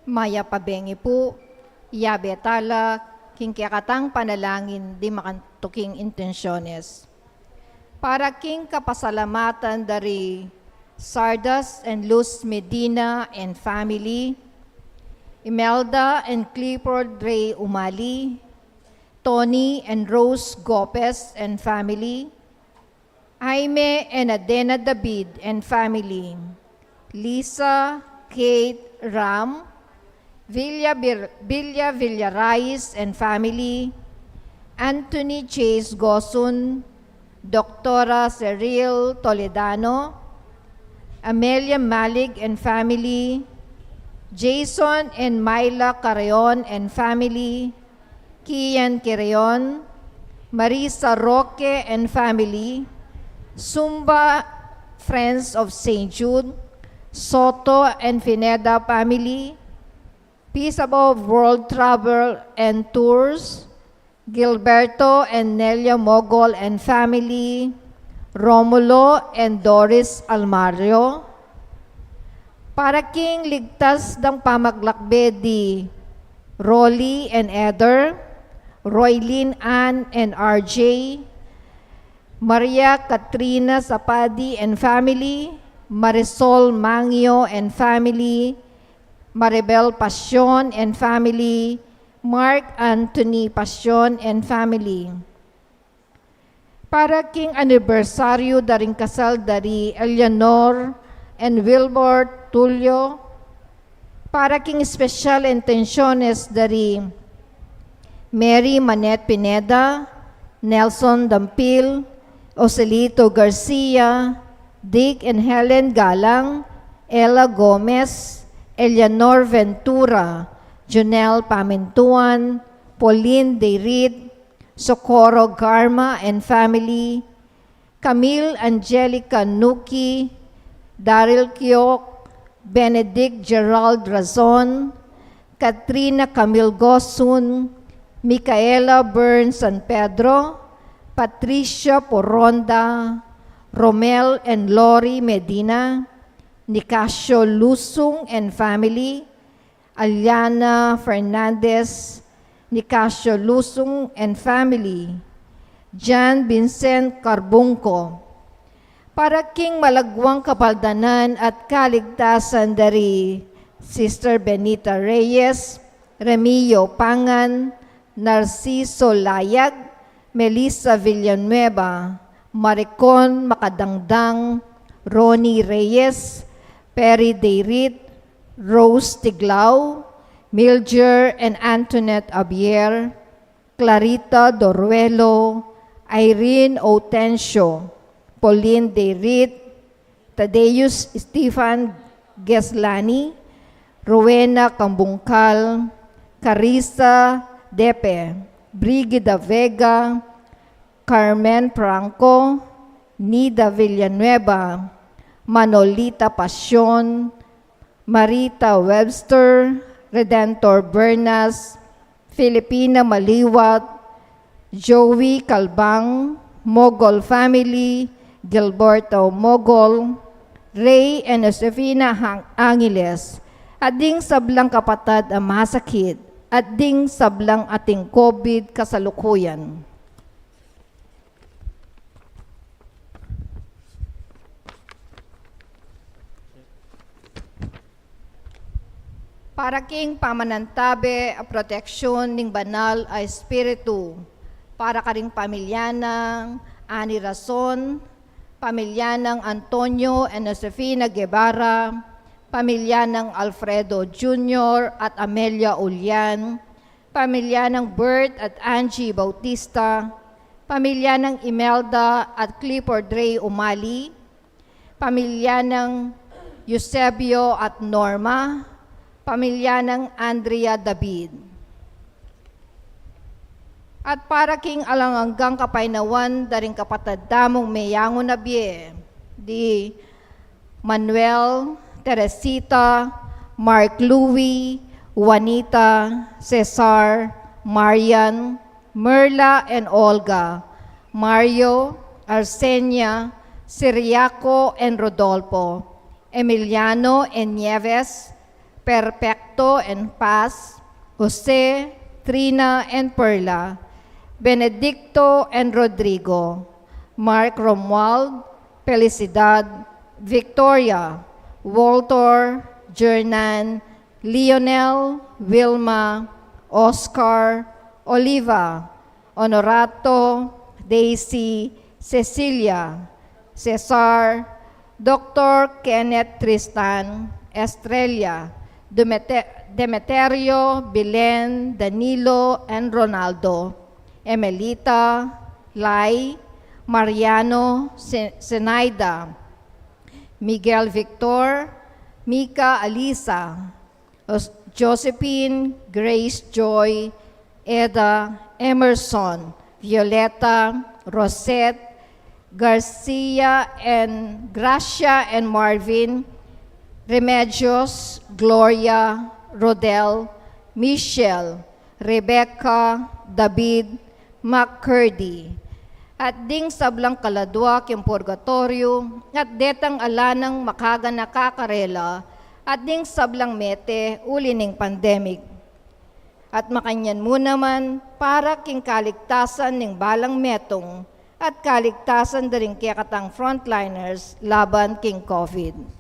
Maya pabengi po, yabetala, kingkakatang panalangin di makantuking intensyones. Para king kapasalamatan dari Sardas and Luz Medina and family, Imelda and Clifford Ray Umali, Tony and Rose Gopez and family, Jaime and Adena David and family, Lisa, Kate, Ram, Villa Villarais and family, Anthony Chase Gosun, Dr. Cyril Toledano, Amelia Malig and family, Jason and Myla Carreon and family, Kian Quirion, Marisa Roque and family, Sumba Friends of St. Jude, Soto and Fineda family, Peace Above World Travel and Tours, Gilberto and Nelia Mogol and family, Romulo and Doris Almario, para king ligtas ng pamaglakbe di Rolly and Eder, Roylene Ann and RJ, Maria Katrina Sapadi and family, Marisol Mangio and family, Maribel Passion and family, Mark Anthony Passion and family. Para king anibersaryo daring kasal dari Eleanor and Wilbur Tulio, para king special intenciones dari Mary Manet Pineda, Nelson Dampil, Ocelito Garcia, Dick and Helen Galang, Ella Gomez, Eleanor Ventura, Jonel Pamintuan, Pauline Deirit, Socorro Garma and family, Camille Angelica Nuki, Daryl Kyok, Benedict Gerald Razon, Katrina Camille Gosun, Micaela Bern San Pedro, Patricia Poronda, Romel and Lori Medina, Nicasio Lusung and family, Aliana Fernandez, Nicasio Lusung and family, John Vincent Carbungco, para king malagwang kapaldanan at kaligtasan dari Sister Benita Reyes, Remillo Pangan, Narciso Layag, Melissa Villanueva, Maricon Makadangdang, Ronnie Reyes, Perry Deirit, Rose Tiglao, Milger and Antoinette Abier, Clarita Doruelo, Irene Otencio, Pauline Deirit, Tadeus Stefan Geslani, Rowena Kambungkal, Carissa Depe, Brigida Vega, Carmen Franco, Nida Villanueva, Manolita Passion, Marita Webster, Redentor Bernas, Filipina Maliwat, Joey Calbang, Mogol family, Gilberto Mogol, Ray and Josefina Angeles, at ding sablang kapatid ang masakit, at ding sablang ating COVID kasalukuyan. Para king pamanantabe a proteksyon ning banal a espiritu, para karing pamilya ng Ani Rason, pamilya ng Antonio and Josefina Guevara, pamilya ng Alfredo Jr. at Amelia Ulian, pamilya ng Bert at Angie Bautista, pamilya ng Imelda at Clifford Ray Umali, pamilya ng Eusebio at Norma, pamilya ng Andrea David. At para king alanganggang kapainawan daring kapatid damong mayango na biye, di Manuel, Teresita, Mark Louie, Juanita, Cesar, Marian, Merla and Olga, Mario, Arsenia, Siriaco and Rodolfo, Emiliano and Nieves, Perfecto Alberto and Paz, Jose, Trina and Perla, Benedicto and Rodrigo, Mark Romuald, Felicidad, Victoria, Walter, Jernan, Lionel, Wilma, Oscar, Oliva, Honorato, Daisy, Cecilia, Cesar, Dr. Kenneth Tristan, Estrella, Demeterio, Belen, Danilo, and Ronaldo, Emelita, Lai, Mariano, Zenaida, Miguel Victor, Mika Alisa, Josephine, Grace Joy, Eda, Emerson, Violeta, Rosette, Garcia and Gracia and Marvin, Remedios, Gloria, Rodel, Michelle, Rebecca, David, McCurdy, at ding sablang kaladwa kim purgatorio, at detang alanang makaga nakakarela, at ding sablang mete ulining pandemic. At makanyan mo naman para king kaligtasan ning balang metong at kaligtasan da rin kaya katang frontliners laban king COVID.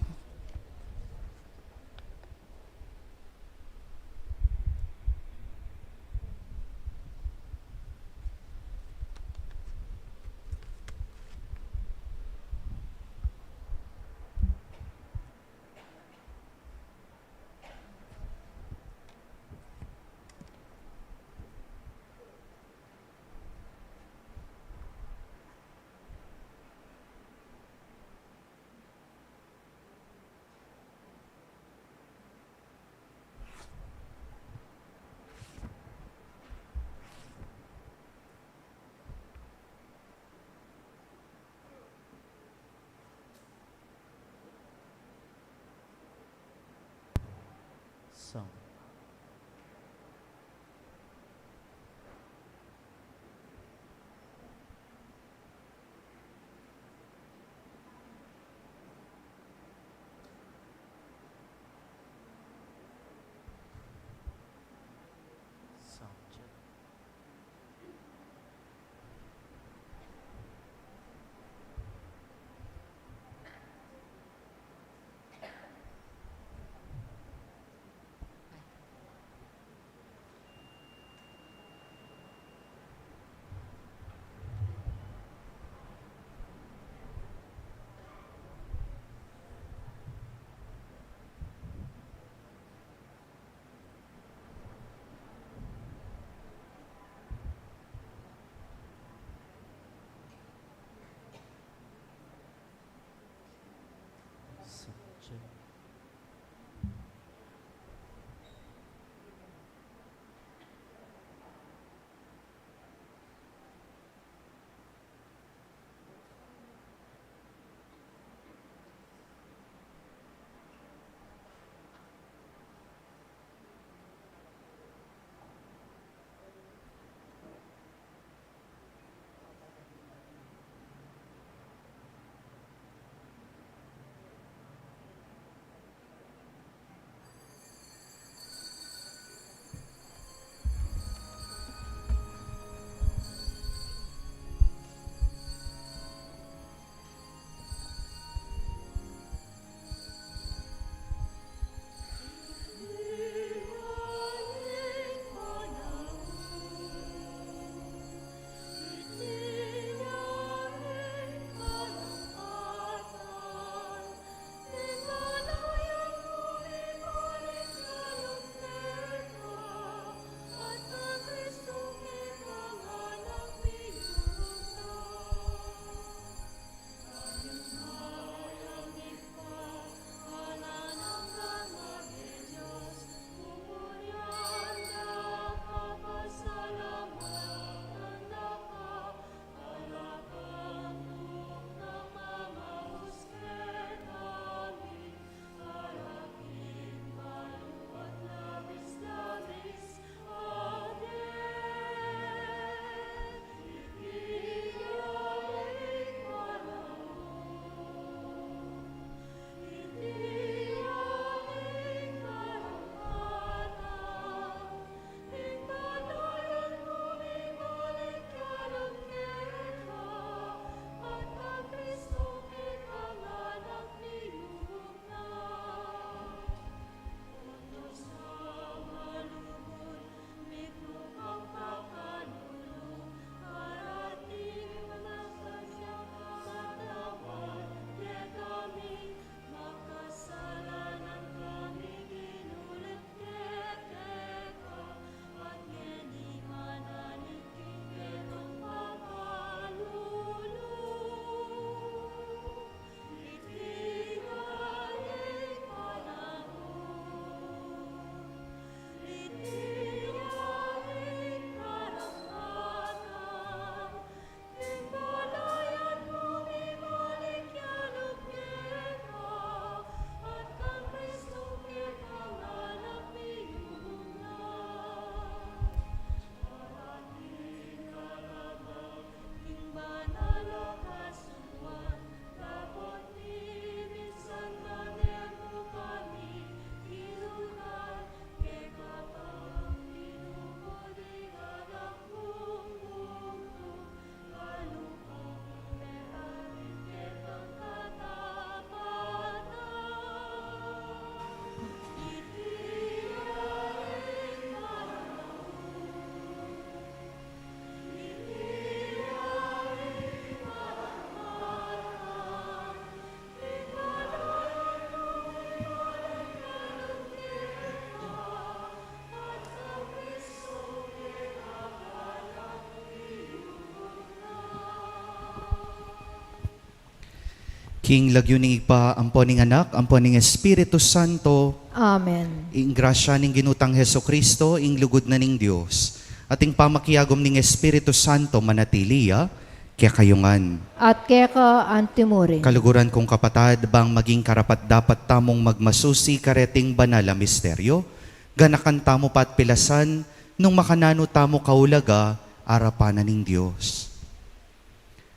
King lagyuning igpa, ampon ning anak, ampon ning Espiritu Santo, Amen. ing grasya ning ginutang Heso Kristo, ing lugod na ning Dios, at ing pamakiyagom ning Espiritu Santo manatiliya, kaya kayungan. At kaya ka antimurin. Kaluguran kong kapatad, bang maging karapat dapat tamong magmasusi kareting banala misteryo, ganakan tamo pat pilasan, nung makanano tamo kaulaga, arapanan ning Dios.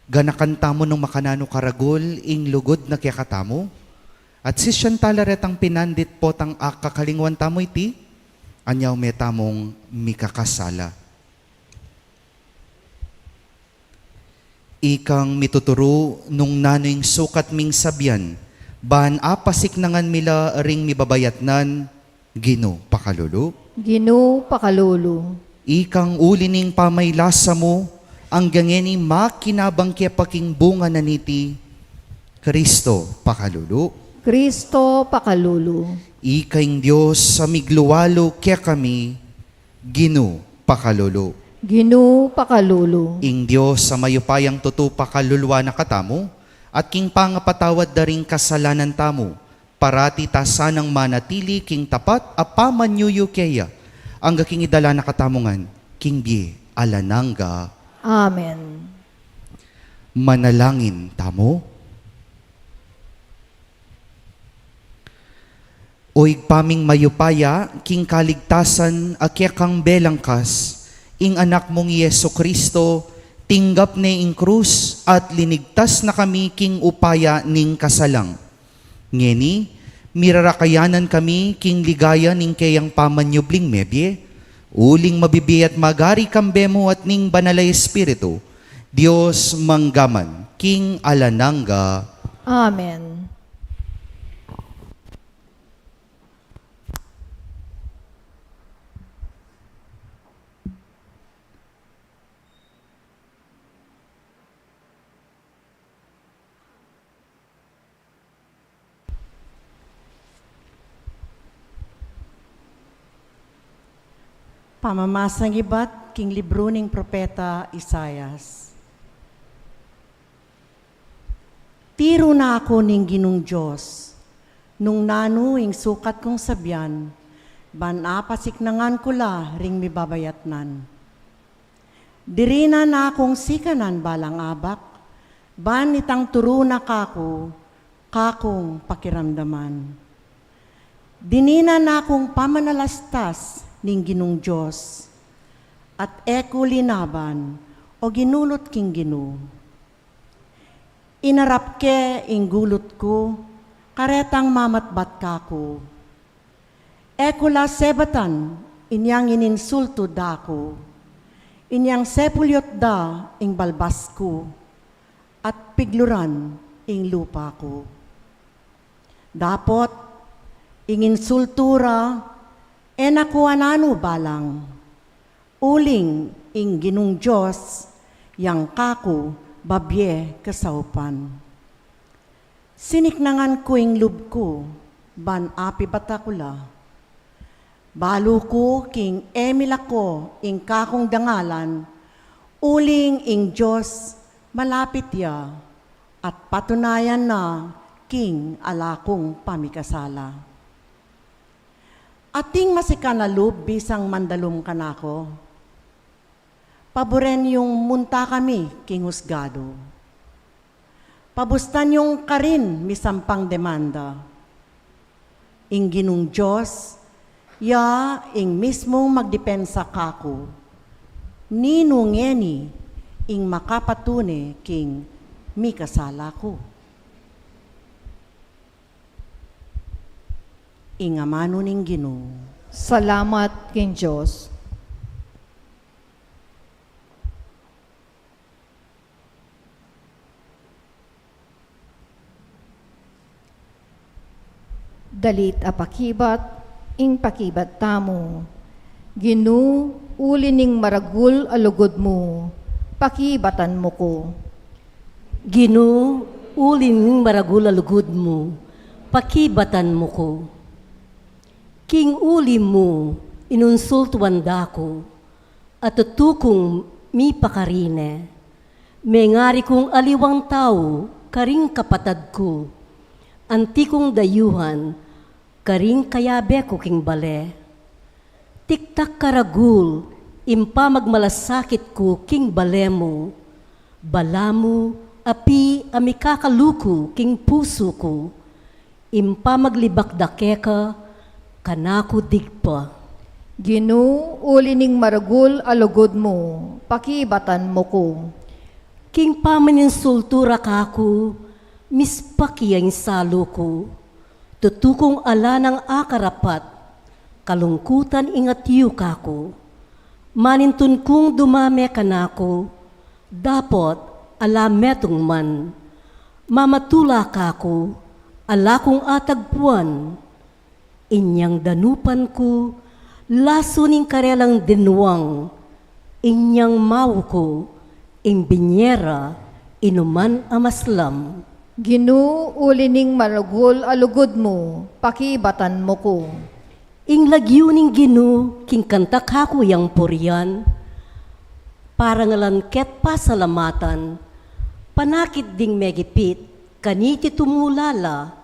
Ganakan tamo nung makanano karagol, ing lugod na kaya katamo, at si Shantalaret ang pinandit po tang akakalingwan tamo iti, anyaw may tamong mikakasala. Ikang mituturo nung nanoing sukat ming sabyan, ban apasik nangan mila ring mibabayatnan, Gino pakalulu. Ginu pakalulu. Ikang ulining pamaylasa mo, ang gangeni makinabang kaya paking bunga na niti, Kristo pakalulu. Kristo pakalulu. Ikaing Diyos sa migluwalo kaya kami, Gino pakalulu. Ginu pakalulu. Ing Diyos sa mayupayang tutu pakalulwa na katamo, at king pangapatawad da ring kasalanan tamo, parati tasanang manatili king tapat apaman yuyu kaya, ang gaking idala na katamongan, king biye alanangga. Amen. Manalangin tamo. Oig paming mayupaya, king kaligtasan, akyakang belangkas, ing anak mong Yeso Kristo, tinggap ne ing krus, at linigtas na kami king upaya ning kasalang. Ngeni, mirarakayanan kami king ligaya ning kayang pamanyubling mebye, uling mabibi at magari kambemo at ning banalay espiritu, Diyos manggaman, king alanangga. Amen. Pamamasang iba't king libro ning propeta Isayas. Tiro na ako ning ginung Diyos, nung nano ing sukat kong sabyan, ban apasik nangan kula ring mibabayatnan. Dirina na akong sikanan balang abak, ban itang turo na kakong pakiramdaman. Dinina na akong pamanalastas, ning ginung Diyos, at eko linaban o ginulot king Ginu. Inarap ke ing gulot ko, karetang mamatbat kako. Eko la sebatan, inyang ininsulto dako, inyang sepulyot da ing balbas ko, at pigluran ing lupa ko. Dapot, ing insultura, nakuanano balang, uling ing ginung Diyos, yang kako babye kasaupan. Siniknangan ko ing lub ko, ban api batakula. Balo ko king emila ko ing kakong dangalan, uling ing Diyos malapit ya, at patunayan na king alakong pamikasala. Ating masikanalub bisang mandalum kanako. Paboren yung munta kami king husgado. Pabustan yung karin misampang demanda. Ing ginung Diyos, ya ing mismong magdepensa kako. Ninungeni ing makapatune king mikasala ko. Ingamano ning Ginoo. Salamat king Diyos. Dalit apakibat, ing pakibat tamo. Ginu, uli ning maragul alugod mo, pakibatan mo ko. Ginu, uling maragul alugod mo, pakibatan mo ko. King uli mo, inunsultuan dako, at tutukong mi pakarine. May ngari kong aliwang tao, karing kapatad ko. Antikong dayuhan, karing kayabe ko king bale. Tiktak karagul, impa magmalasakit ko king bale mo. Balamu, api amikakaluko king puso ko. Impa maglibakdake ka, kanako digpa. Ginu, ulining maragul alugod mo, pakibatan mo ko. King pamaninsultura kako, mispakiyang salo ko. Tutukong ala ng akarapat, kalungkutan ingatyu kako. Manintun kong dumame kanako, dapat ala metong man. Mamatula kako, ala kong atagpuan. Inyang danupan ko, laso ning karelang dinuang. Inyang mau ko, ing binyera, inuman amaslam. Ginu, ulining maragul alugod mo, pakibatan mo ko. Ing lagyo ning Ginu, king kantak ako yang purian, para ngalangket pasalamatan, panakit ding megipit, kaniti tumulala,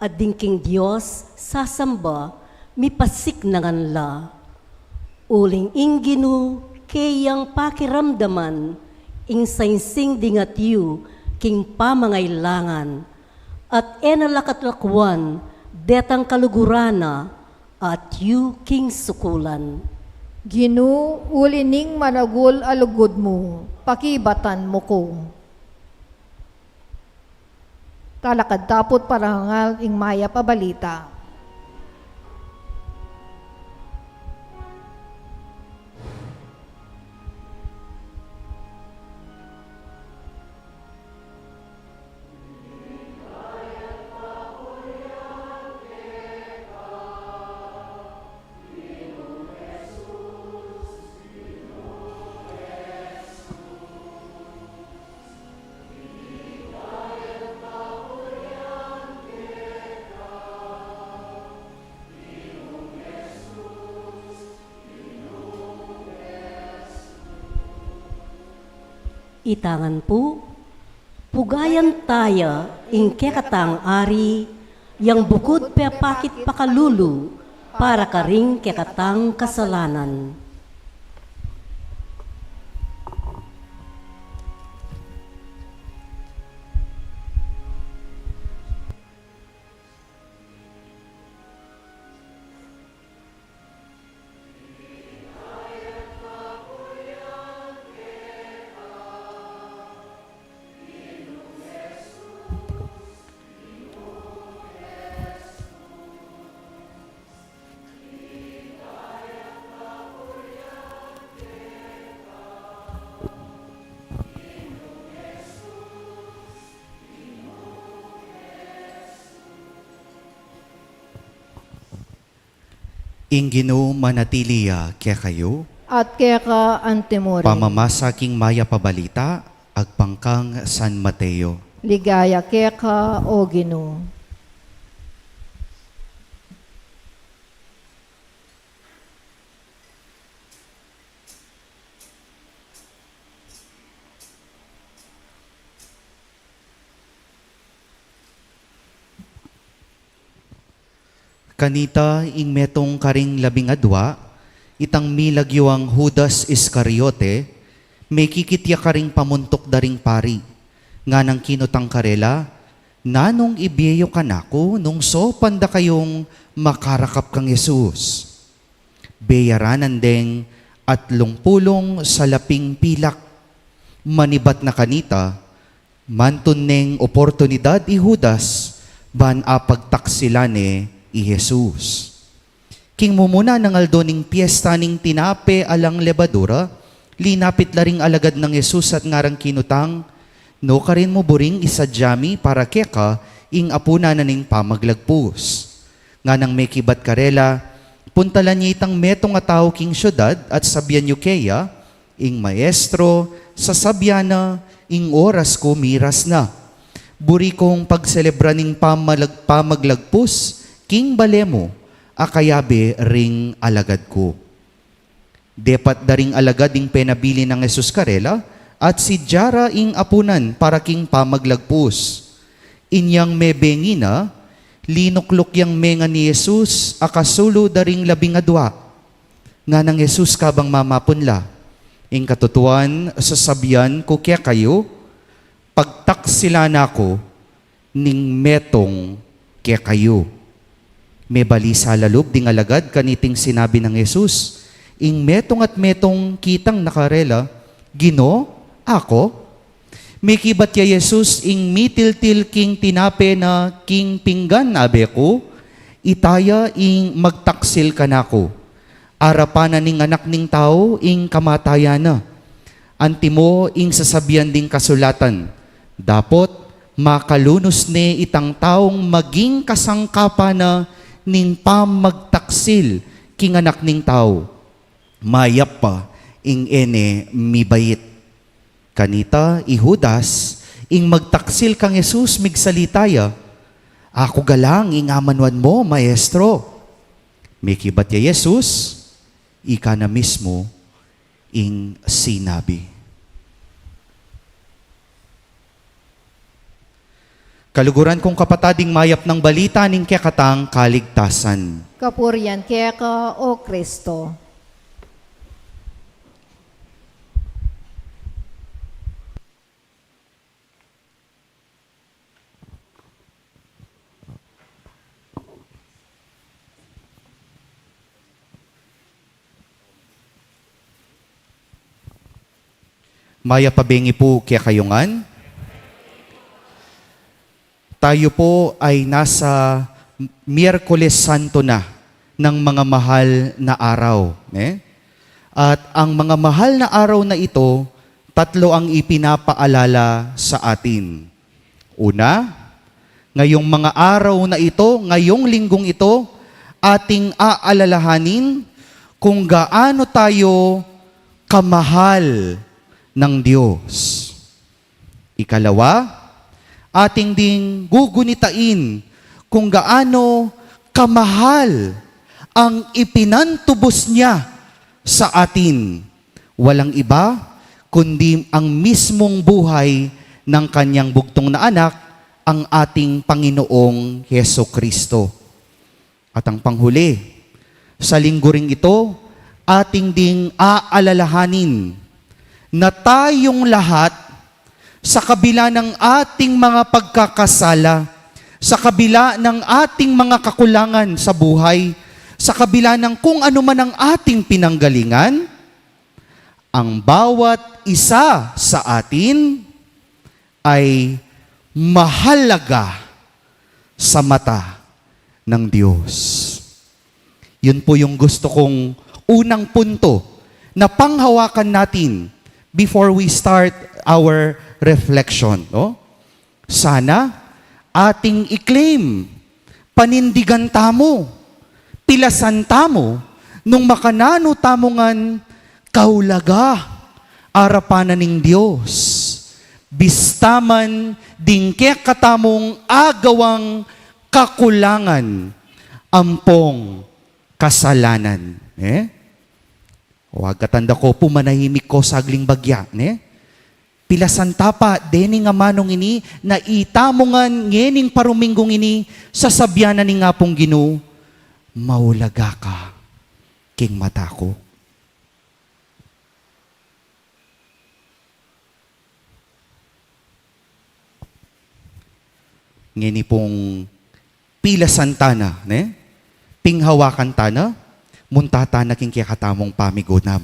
at ding king Diyos sasamba, mipasik nangan la. Uling ing Ginu, kayang pakiramdaman, ing sainsing dingat yu, king pamangailangan, at enalakatlakwan, detang kalugurana, at yu king sukulan. Ginu, ulining maragul alugod mo, pakibatan mo ko. Talakad tapot parangal ing maya pabalita. Itangan po, pugayan taya ing kekatang ari, yang bukod pepakit pakalulu, para karing kekatang kasalanan. Ingino manatiliya kaya kayo, At kaya ka antemore. pamamasaking maya pabalita, agpangkang San Mateo. Ligaya kaya ka o Ginu. Kanita ing metong karing labingadwa, itang milagyuang Judas Iscariote, may kikitya karing pamuntok daring pari, nga nang kinutang karela, nanong ibiyeyo kanako nung so panda kayong makarakap kang Yesus. Beyaranan deng at lungpulong sa laping pilak, manibat na kanita, mantun neng oportunidad i Judas, ban apagtaksilane i Jesus. King mumuna ng aldoning piyesta ning tinape alang lebadura, linapit laring alagad ng Jesus at ngarang kinutang, no karin mo buring isadyami para keka ing apuna na ning pamaglagpus. Nga nang may kibat karela, puntalan niya itang metong ataw king syudad at sabyan yu keya, ing maestro, sasabyana, ing oras ko miras na. Buri kong pagselebra ning pamaglagpus, king balemo, akayabe ring alagad ko. Depat daring alagad ing penabili ng Jesus karela, at si Jara ing apunan para king pamaglagpus. Inyang mebengina, linuklok yang menga ni Jesus, akasulo daring 12. Nga ng Jesus kabang mamapunla. Ing katutuan, sasabihan ko kaya kayo, pagtaksila na ako, ning metong kaya kayo. May balisa lalub, ding alagad, kaniting sinabi ng Jesus, ing metong at metong kitang nakarela, Gino, ako? May kibat ya Jesus, ing mitil-til king tinape na king pinggan abe ko, itaya ing magtaksil ka na ko. Arapanan ning anak ning tao, ing kamatayan na. Antimo ing sasabihan ding kasulatan, dapot makalunos ni itang taong maging kasangkapa na ning pamagtaksil king anak ning tao. Mayap pa ing ene mibayit. Kanita, Judas, ing magtaksil kang Jesus migsalitaya, ako galang ing amanwan mo, maestro. May kibat ya Jesus, ika na mismo ing sinabi. Kaluguran kong kapatading mayap ng balita ning kekatang kaligtasan. Kapurian keka, O Kristo. Maya pabengi po kaya kayungan. Tayo po ay nasa Miyerkules Santo na ng mga mahal na araw. At ang mga mahal na araw na ito, 3 ang ipinapaalala sa atin. Una, ngayong mga araw na ito, ngayong linggong ito, ating aalalahanin kung gaano tayo kamahal ng Diyos. Ikalawa, ating ding gugunitain kung gaano kamahal ang ipinantubos niya sa atin. Walang iba, kundi ang mismong buhay ng kanyang bugtong na anak, ang ating Panginoong Hesukristo. At ang panghuli, sa linggo ring ito, ating ding aalalahanin na tayong lahat, sa kabila ng ating mga pagkakasala, sa kabila ng ating mga kakulangan sa buhay, sa kabila ng kung ano man ang ating pinanggalingan, ang bawat isa sa atin ay mahalaga sa mata ng Diyos. Yun po yung gusto kong unang punto na panghawakan natin before we start our reflection. No? Sana ating i-claim, panindigan tamo, pilasan tamo, nung makanano tamongan kaulaga, arapanan ng Diyos. Bistaman dingke katamong agawang kakulangan, ampong kasalanan. Huwag katanda ko, pumanahimik ko sagling bagya. Pilasan tapa, deni nga manong ini, na itamongan ngening paruminggong ini, sasabyanan ni nga pong Ginoo, maulaga ka, king mata ko. Ngeni pong pilasan tana, pinghawakan tana, muntata na king kakatamong pamigunam.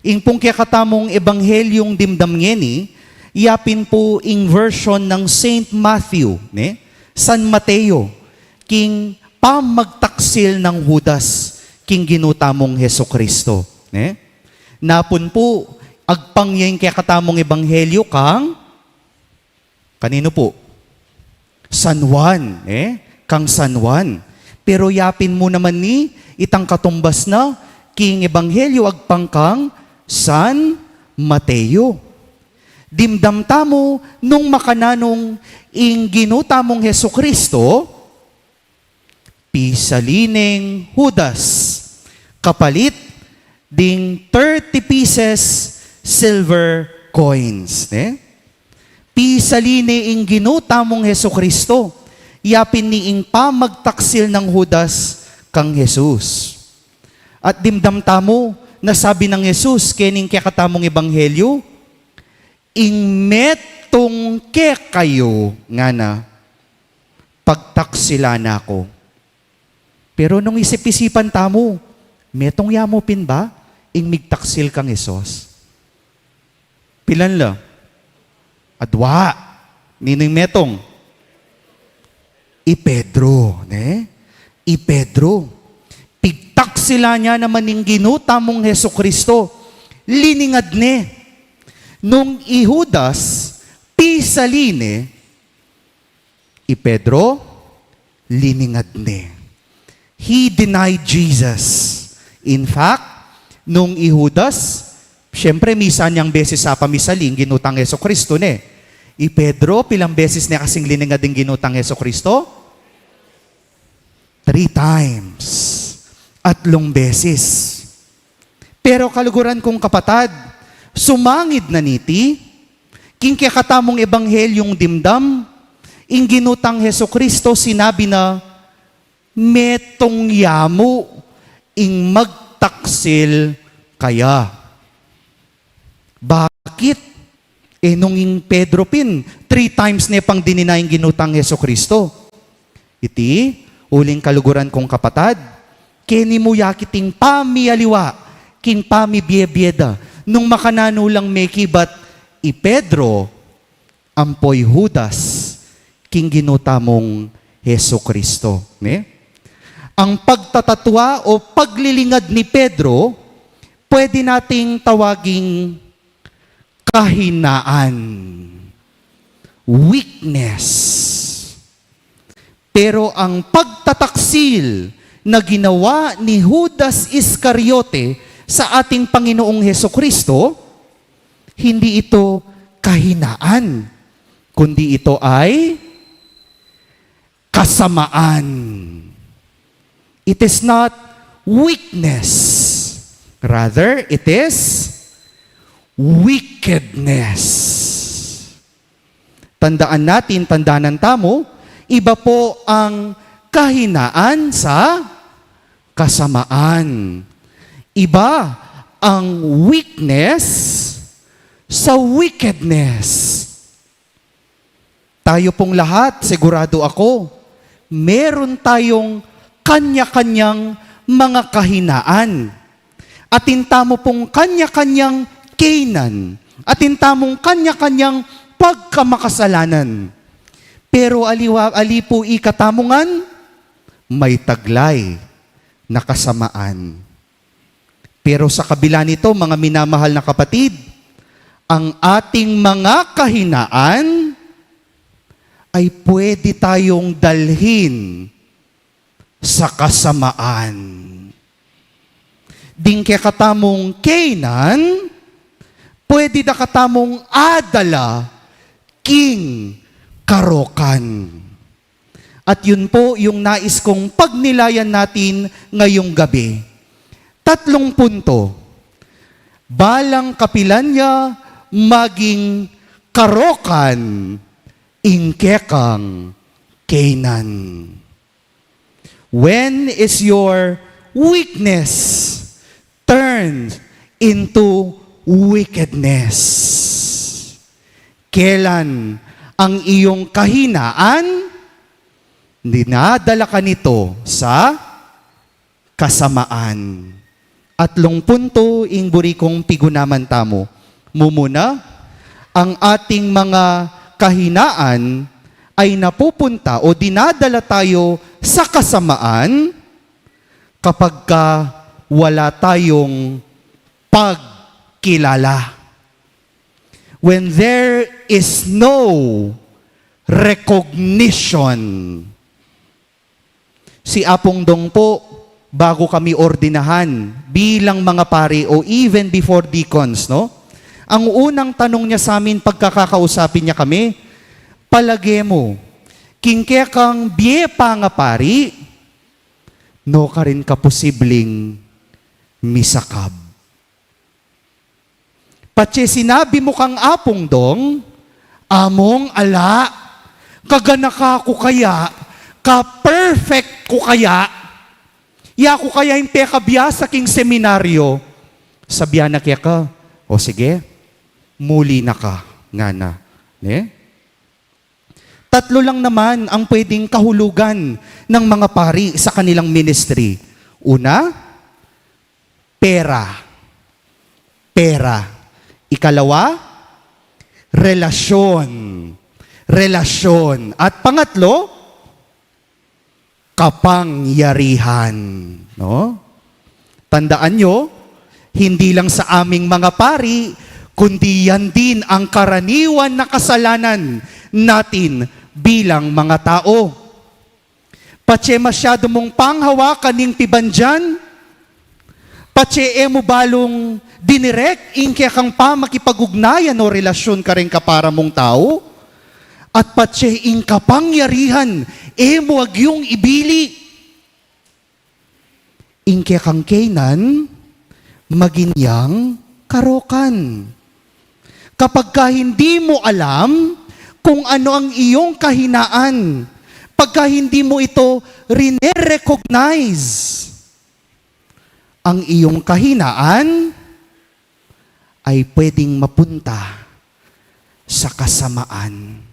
Ing pong kakatamong ebanghelyong dimdam ngeni, yapin po ing version ng Saint Matthew, San Mateo, king pamagtaksil ng Judas, king ginutamong Hesukristo. Napun po, agpangyeng kakatamong ebanghelyo kang, kanino po? San Juan, kang San Juan. Pero yapin mo naman ni, itang katumbas na, king ebanghelyo agpangkang San Mateo. Dimdam tamo nung makananong ing ginutamong Hesukristo, pisalineng Judas, kapalit ding 30 pieces silver coins. Pisaline ing ginuta mong Heso Kristo, yapin ni ing pamagtaksil ng Judas kang Jesus. At dimdam tamo, na sabi ng Jesus, kening kaya katamong ebanghelyo, ing metong ke kayo, nga na, pagtaksila na ako. Pero nung isip-isipan tamo, metong yamopin ba, ing migtaksil kang Jesus? Pilan la? Adwa. Nining metong? I Pedro. Ne? I Pedro. Pigtaksila niya naman ing ginuta mong Heso Kristo. Liningad ne. Nung i Judas, pisaline, i Pedro, liningad ne. He denied Jesus. In fact, nung i Judas, siyempre misa niyang beses sa pamisaling ginutang Heso Kristo ne. I Pedro, pilang beses niya kasing liningad ng ginutang Heso Kristo? 3 times. 3 beses. Pero kaluguran kong kapatad, sumangid na niti, king katamong ebanghelyong dimdam, ing ginutang Heso Kristo sinabi na, metong yamu, ing magtaksil kaya. Bakit? Nung ing Pedro pin, 3 times na pang dininayang ginutang Heso Kristo. Iti, uling kaluguran kong kapatad, kini mo yakiting pamialiwa, king pamibiyebieda, nung makananulang meki bat i Pedro, ampoy Judas, king ginuta mong Heso Kristo. Ne? Ang pagtatatwa o paglilingad ni Pedro, pwede nating tawaging kahinaan, weakness. Pero ang pagtataksil na ginawa ni Judas Iscariote sa ating Panginoong Heso Kristo, hindi ito kahinaan, kundi ito ay kasamaan. It is not weakness. Rather, it is wickedness. Tandaan natin, tandaanan tamo, iba po ang kahinaan sa kasamaan. Iba ang weakness sa wickedness. Tayo pong lahat, sigurado ako, meron tayong kanya-kanyang mga kahinaan. At intamo pong kanya-kanyang kainan. At intamong kanya-kanyang pagkamakasalanan. Pero ali po ikatamungan, may taglay na kasamaan. Pero sa kabila nito, mga minamahal na kapatid, ang ating mga kahinaan ay pwede tayong dalhin sa kasamaan. Dingke katamong kainan, pwede na katamong adala king karokan. At yun po yung nais kong pagnilayan natin ngayong gabi. 3 punto. Balang kapilan niya maging karokan ingkekang kainan. When is your weakness turned into wickedness? Kailan ang iyong kahinaan dinadala ka nito sa kasamaan? 3 punto ing buri kong pigunaman tamo. Mumuna, ang ating mga kahinaan ay napupunta o dinadala tayo sa kasamaan kapag wala tayong pagkilala. When there is no recognition. Si Apong Dong po, bago kami ordinahan bilang mga pari o even before deacons, no? Ang unang tanong niya sa amin pagkakakausapin niya kami, palagay mo, kingke kang biye pa nga pari, no ka rin ka posibleng misakab. Patse sinabi mo kang Apong Dong, Among ala, kaganaka ko kaya, ka-perfect ko kaya, ya ko kaya yung pekabya sa king seminaryo. Sabihan na kaya ka, o sige, muli na ka, nga na. Ne? Tatlo lang naman ang pwedeng kahulugan ng mga pari sa kanilang ministry. Una, pera. Pera. Ikalawa, relasyon. Relasyon. At pangatlo, kapangyarihan. No? Tandaan nyo, hindi lang sa aming mga pari, kundi yan din ang karaniwan na kasalanan natin bilang mga tao. Patse masyado mong panghawakan ning tibandyan, patse mo balong dinirek inke kang pa makipagugnayan o relasyon ka rin kapara mong tao, at patse ing kapangyarihan, mo agyong ibili. Inke kang kainan, maginyang karokan. Kapag ka hindi mo alam kung ano ang iyong kahinaan, pagka hindi mo ito rine-recognize, ang iyong kahinaan ay pwedeng mapunta sa kasamaan.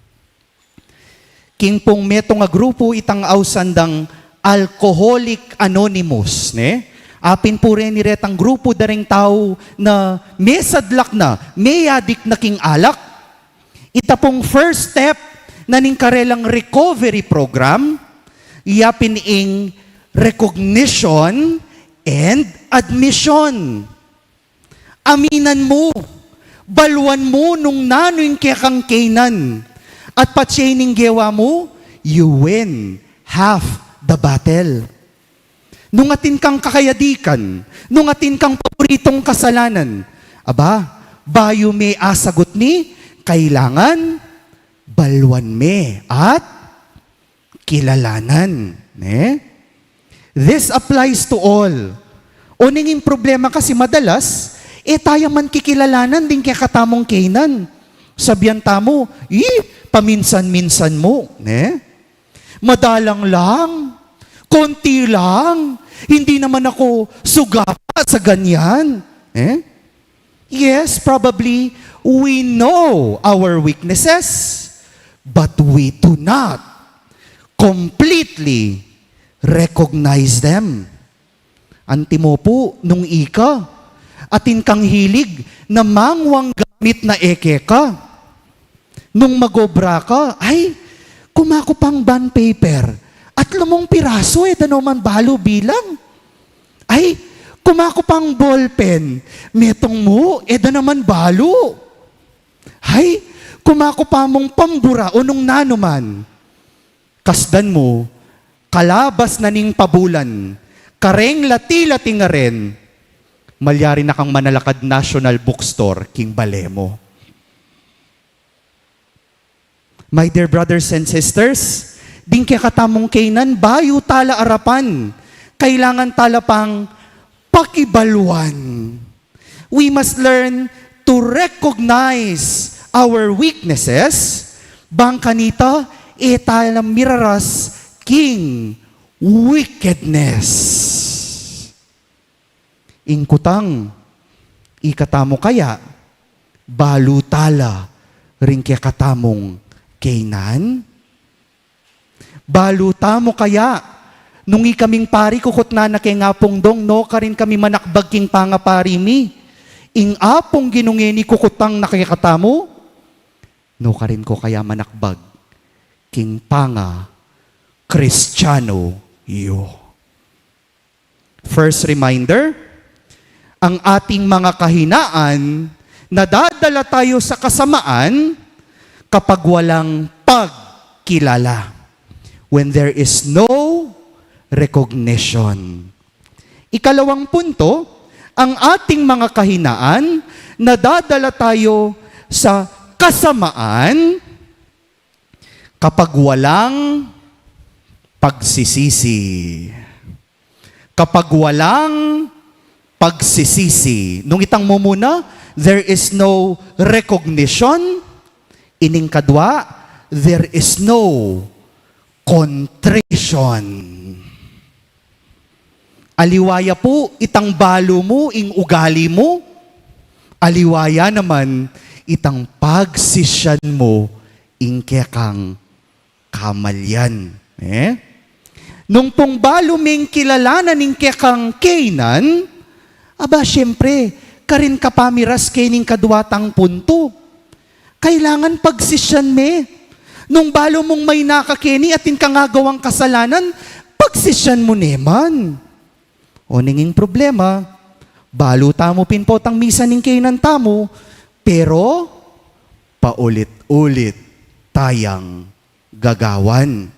King pong meto nga grupo itang awsandang Alcoholic Anonymous, ne? Apin po rin ni retang grupo daring tao na may sadlak na, may adik na king alak. Ita pong first step na ning karelang recovery program, yapin ing recognition and admission. Aminan mo, balwan mo nung nanoing kekang kainan, at patsyaning gewa mo, you win half the battle. Nung atin kang kakayadikan, nung atin kang paboritong kasalanan, aba, bayo may asagot ni, kailangan balwan me at kilalanan. Ne? This applies to all. O ninging problema kasi madalas, tayo man kikilalanan din kaya katamong kainan. Sabihan tamo, paminsan-minsan mo. Ne? Madalang lang, konti lang, hindi naman ako sugapa sa ganyan. Yes, probably, we know our weaknesses, but we do not completely recognize them. Antimo po, nung ika, atin kang hilig na mangwang gamit na eke ka. Nung magobra ka, ay, kumako pang bond paper, at lumong piraso naman balo bilang. Ay, kumako pang ballpen, metong mo, naman balo. Ay, kumako pa mong pambura o nung nanuman. Kasdan mo, kalabas na ning pabulan, kareng lati-lati nga rin, malyari na kang Manalakad National Bookstore, King Balemo. My dear brothers and sisters, din kaya katamong kainan, bayo tala arapan, kailangan tala pang pakibaluan. We must learn to recognize our weaknesses, bang kanita, tayo miraras king wickedness. Ingkutang, ikatamo kaya, balutala, rin kaya katamong kainan? Balutamo kaya, nung ikaming pari kukot na kay ngapong dong, no, karin kami manakbag king pangapari mi. Ing apong ginungeni kukutang nakikatamo, no, karin ko kaya manakbag king panga Kristiyano iyo. First reminder, ang ating mga kahinaan, nadadala tayo sa kasamaan kapag walang pagkilala. When there is no recognition. Ikalawang punto, ang ating mga kahinaan, nadadala tayo sa kasamaan kapag walang pagsisisi. Kapag walang pagsisisi. Nung itang mo muna, there is no recognition, Ining kadwa, there is no contrition. Aliwaya po, itang balo mo, ing ugali mo. Aliwaya naman, itang pagsisyan mo, ing kekang kamalyan. Nung pong balo ming kilalanan ing kekang Canaan, aba, syempre, karin kapamiras kening kadwatang punto. Kailangan pagsisyan me. Nung balo mong may nakakeni at inkangagawang kasalanan, pagsisyan mo neman. O ninging problema, balo tamo pinpotang misa ning Canaan tamo, pero paulit-ulit tayang gagawan.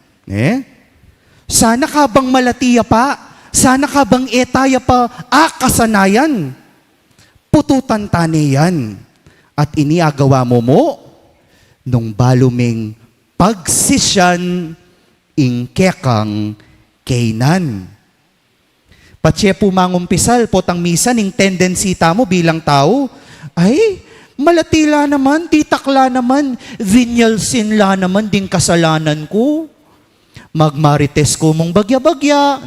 Sana ka bang malatiya pa? Sana ka bang etaya pa kasanayan? Pututan tane yan. At iniagawa mo nung baluming pagsisyan ing kekang Canaan. Patse po mangumpisal, potang misa ning tendency tamo bilang tao, ay, malatila naman, titakla naman, venial sin la naman ding kasalanan ko. Magmarites ko mong bagya-bagya,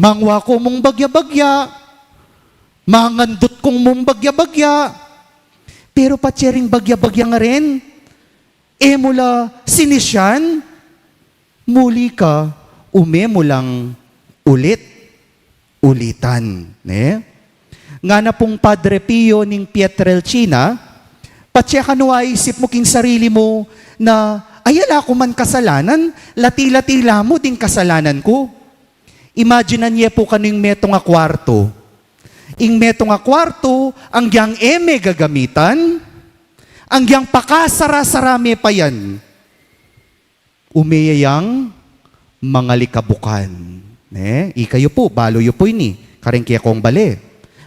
mangwa ko mong bagya-bagya, mangandot kong mong bagya-bagya. Pero patsering bagya-bagya nga rin, mula sinisyan, muli ka, mo lang ulitan. Nga na pong Padre Pio ning Pietrelcina, patsya kanwa isip mo king sarili mo na ayala ko man kasalanan, lati-latila mo ding kasalanan ko. Imaginean niya po kaning metong nga kwarto. Ing metong nga kwarto, ang gyang gagamitan, ang gyang pakasara-sarame pa yan. Umiyayang mga likabukan. Ikayo po, balo yo po ini, karing kaya kong bali.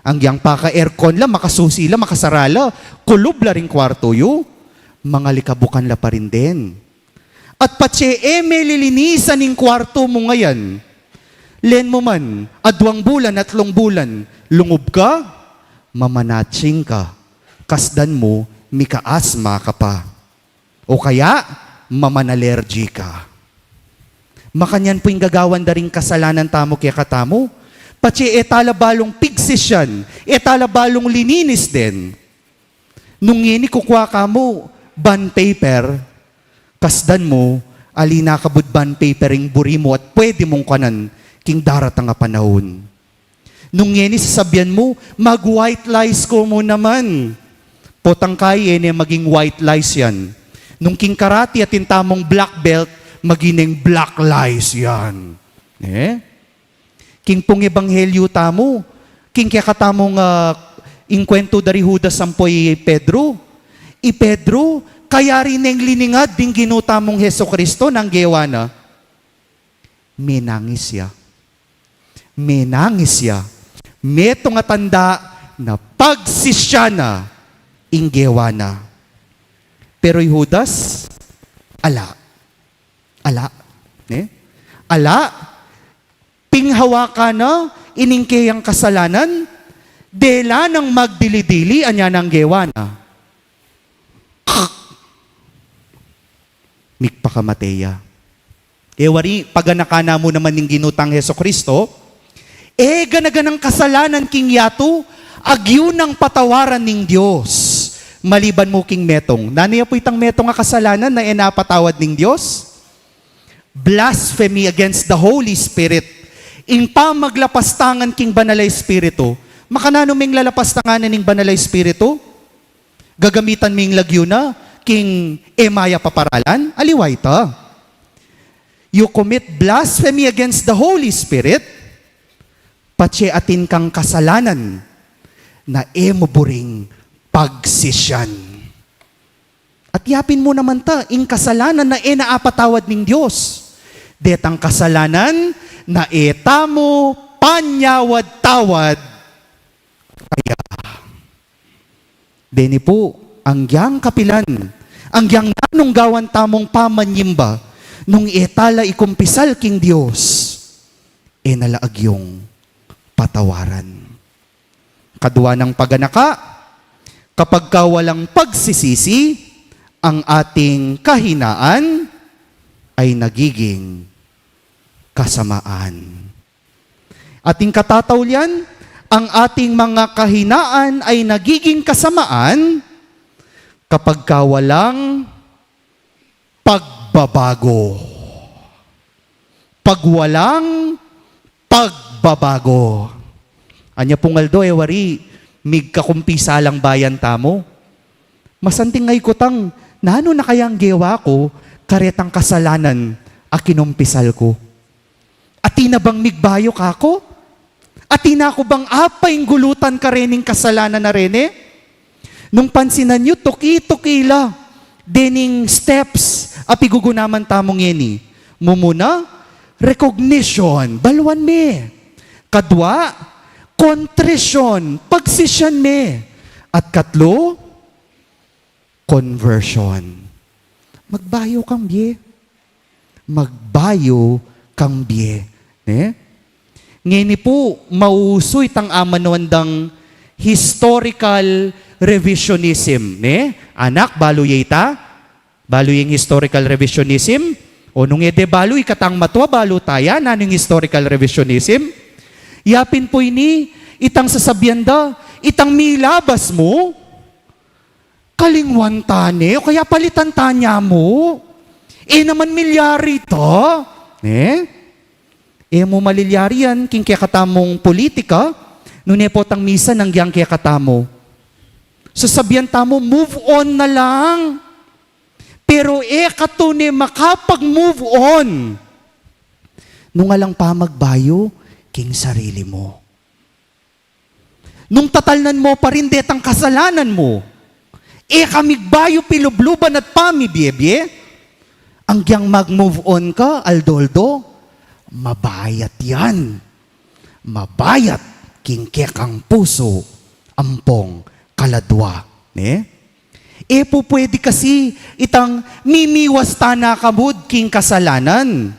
Ang gyang paka-aircon la, makasusi la, makasarala, kulub la ring kwarto yo, mga likabukan la pa rin din. At patse, lilinisan ning kwarto mo ngayon. Len mo man, adwang bulan at 3 bulan, lungob ka, mamanatsing ka. Kasdan mo, mika-asma ka pa. O kaya, mamanalergy ka. Makanyan po yung gagawan da rin kasalanan tamo kaya katamo. Patsi etalabalong pigsisyan, etalabalong lininis din. Nung yini kukwa ka mo, bond paper, kasdan mo, alina kabud bond papering buri mo at pwede mong kanan king daratang nga panahon. Nung yini sasabyan mo, mag-white lies ko mo naman. Potang kaya maging white lies yan. Nung king karate at tamong black belt, magining black lies yan. King pong ebanghelyo tamo, king kaya katamong inkwento dari Judas sampoy Pedro. Pedro, kaya rin ang liningad ding ginutamong Heso Kristo nang gewana. Menangis siya. Menangis siya. Meto nga tanda na pagsisyana ing gewana. Pero Judas, ala. Ala, pinghawa ka na, iningkayang kasalanan, dela ng magdili-dili, anya ng gewana. Mikpakamateya. Wari, paganakana mo naman ng ginutang Heso Kristo, ganaganang kasalanan king yato, agyo ng patawaran ng Diyos. Maliban mo king metong. Naniya po itang metong nga kasalanan na napatawad ng Diyos? Blasphemy against the Holy Spirit. Ing pamaglapastangan king Banalay Espiritu. Makanano ming lalapastanganan ning Banalay Espiritu? Gagamitan ming lagyo na king emaya paparalan? Aliway ta. You commit blasphemy against the Holy Spirit, patse atin kang kasalanan na buring pagsisyan. At yapin mo naman ta, ing kasalanan na naapatawad ng Diyos. Detang kasalanan na etamo panyawad-tawad. Kaya, deni po, ang gyang kapilan, ang gyang nanunggawan tamong pamanyimba, nung etala ikumpisal king Diyos, nalaag yung patawaran. Kadwa ng paganaka, Kapag ka walang pagsisisi, ang ating kahinaan ay nagiging kasamaan. Ating katataulian, ang ating mga kahinaan ay nagiging kasamaan kapag ka walang pagbabago. Pag walang pagbabago. Anya pungaldo, wari, mig kakumpisalang bayan tamo. Masanting ngay kutang, nano na kayang gewa ko, karetang kasalanan, a kinumpisal ko. Ati na bang migbayo ka ko? Ati na ako bang apay gulutan ka rening kasalanan na rene? Nung pansinan nyo, tuki-tukila, dening steps, apigugunaman tamong yeni. Mumuna, recognition, balwan me. Kadwa, contrition, pagsisyan me. At katlo, conversion. Magbayo kang biye. Magbayo kang biye. Ngayon po, mausoy tang amanwandang historical revisionism. Anak, baluy ta? Baluy yung historical revisionism? O nung ede baluy, katang matwa, balu taya, nanong historical revisionism? Yapin po ini, itang sasabyanda, itang milabas mo, kalingwan tane, o kaya palitan tanya mo. Naman milyari to. Mo malilyari yan, king kaya katamong politika, nune po tang misa ng giyang kaya katamo. Sasabihan tamo, move on na lang. Pero katune makapag-move on. Nung alang pa magbayo, king sarili mo. Nung tatalnan mo pa rin detang kasalanan mo, kamigbayo pilubluban at pamibiyebye, ang giyang mag-move on ka, Aldoldo, mabayat yan. Mabayat, king kekang puso, ampong kaladwa. Po pwede kasi itang mimiwas tana kabud king kasalanan.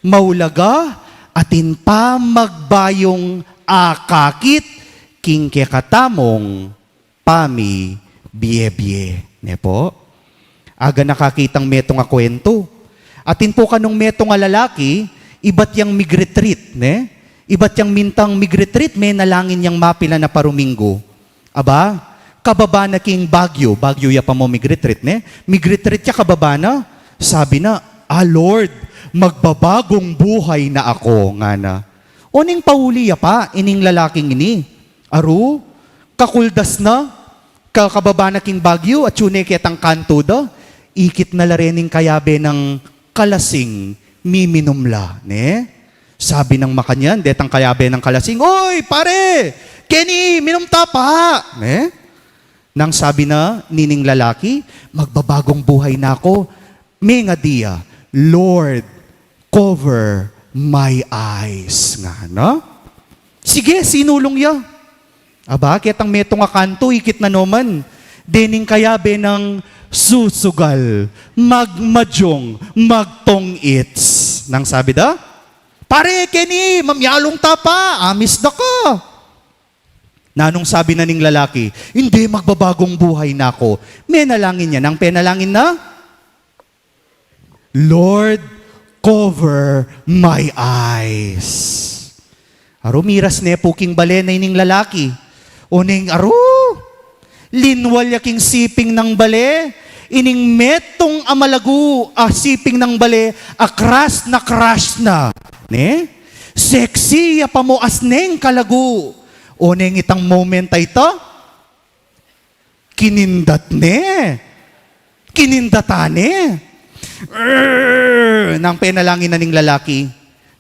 Maulaga atin pa magbayong akakit king kekatamong pami biye-biye. Po? Aga nakakitang metong nga kwento. Atin po kanong metong nga lalaki, iba't yang mig-retreat. Iba't yang mintang mig-retreat, may nalangin yang mapila na paruminggo. Aba, kababa na king Bagyo ya pa mo mig-retreat, mig-retreat ya kababa na, sabi na, Lord, magbabagong buhay na ako, nga na. Oning pauli ya pa, ining lalaking ini, aru, kakuldas na, kakababa na king Bagyo, at yun ketang kanto da, ikit na larening kayabe ng kalasing, miminumla, Sabi ng makanyan, detang kayabe ng kalasing, oy, pare, Kenny, minumta pa, Nang sabi na nining lalaki, magbabagong buhay na ako. May nga diya, Lord, cover my eyes. Nga, no? Sige, sinulong ya. Aba, kitang metong akanto, ikit na naman. Dening kayabe ng susugal, magmadyong, magtong-its. Nang sabi da, pare, Kenny, mamyalong tapa, amis na ka. Nanong sabi na ning lalaki, hindi, magbabagong buhay na ako. May nalangin niya. Nang penalangin na, Lord, cover my eyes. Arumiras ne po king bale na ining lalaki. Uning linwal yaking siping ng bale, ining metong amalagu, siping ng bale, crash na. Sexy, pa mo asneng kalagu. Uneng itang moment ay ito, kinindatane. Nang penalangin na ning lalaki,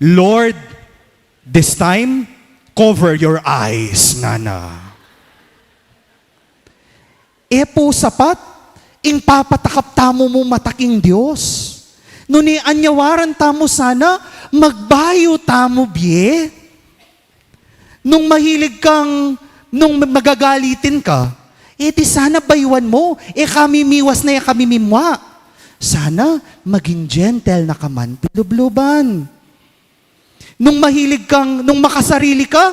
Lord, this time, cover your eyes, nga na. Po sapat, ing papatakap tamo mo mataking Diyos. Nuni anyawaran tamo sana, magbayo tamo biye. Nung mahilig kang, nung magagalitin ka, di sana bayuan mo, kami miwas na kami mimwa. Sana maging gentle na kaman, pilubluban. Nung mahilig kang, nung makasarili ka,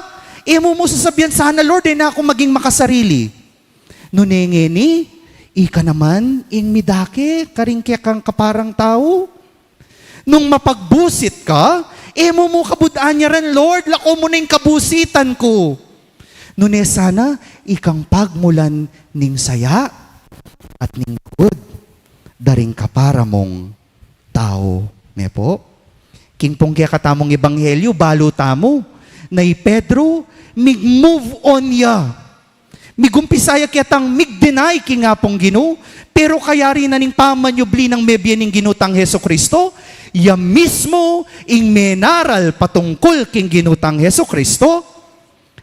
mo sasabihan, sana Lord, na ako maging makasarili. Nunengeni, ika naman, ing midake, karing kang kaparang tao. Nung mapagbusit ka, emo mo kabudaan niya rin, Lord, lako mo na yung kabusitan ko. Nune sana, ikang pagmulan ning saya at ning good, daring kapara mong tao. Ne po? King pong kaya katamong ebanghelyo, balo tamo, na Pedro, mig-move on ya. Migumpisaya kitang mig-deny king nga pong Ginoo, pero kaya rin na ning pamanyubli ng mebyen ning ginutang Heso Kristo, ya mismo ing menaral patungkol king ginutang Heso Kristo,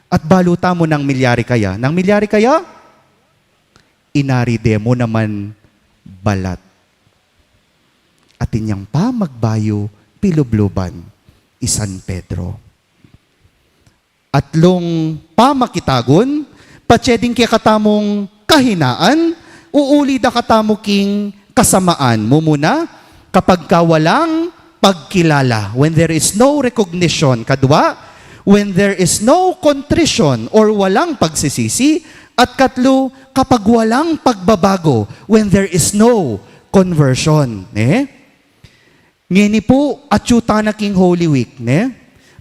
at baluta mo ng milyari kaya. Nang milyari kaya, inari demo naman balat. At inyang pa magbayo pilubluban, San Pedro. Atlong pamakitagon, patsyeding kaya katamong kahinaan, uuli da katamo king kasamaan mo muna, kapag kawalang pagkilala, when there is no recognition, kadwa, when there is no contrition or walang pagsisisi, at katlo, kapag walang pagbabago, when there is no conversion. Ngini po, atyuta na king Holy Week.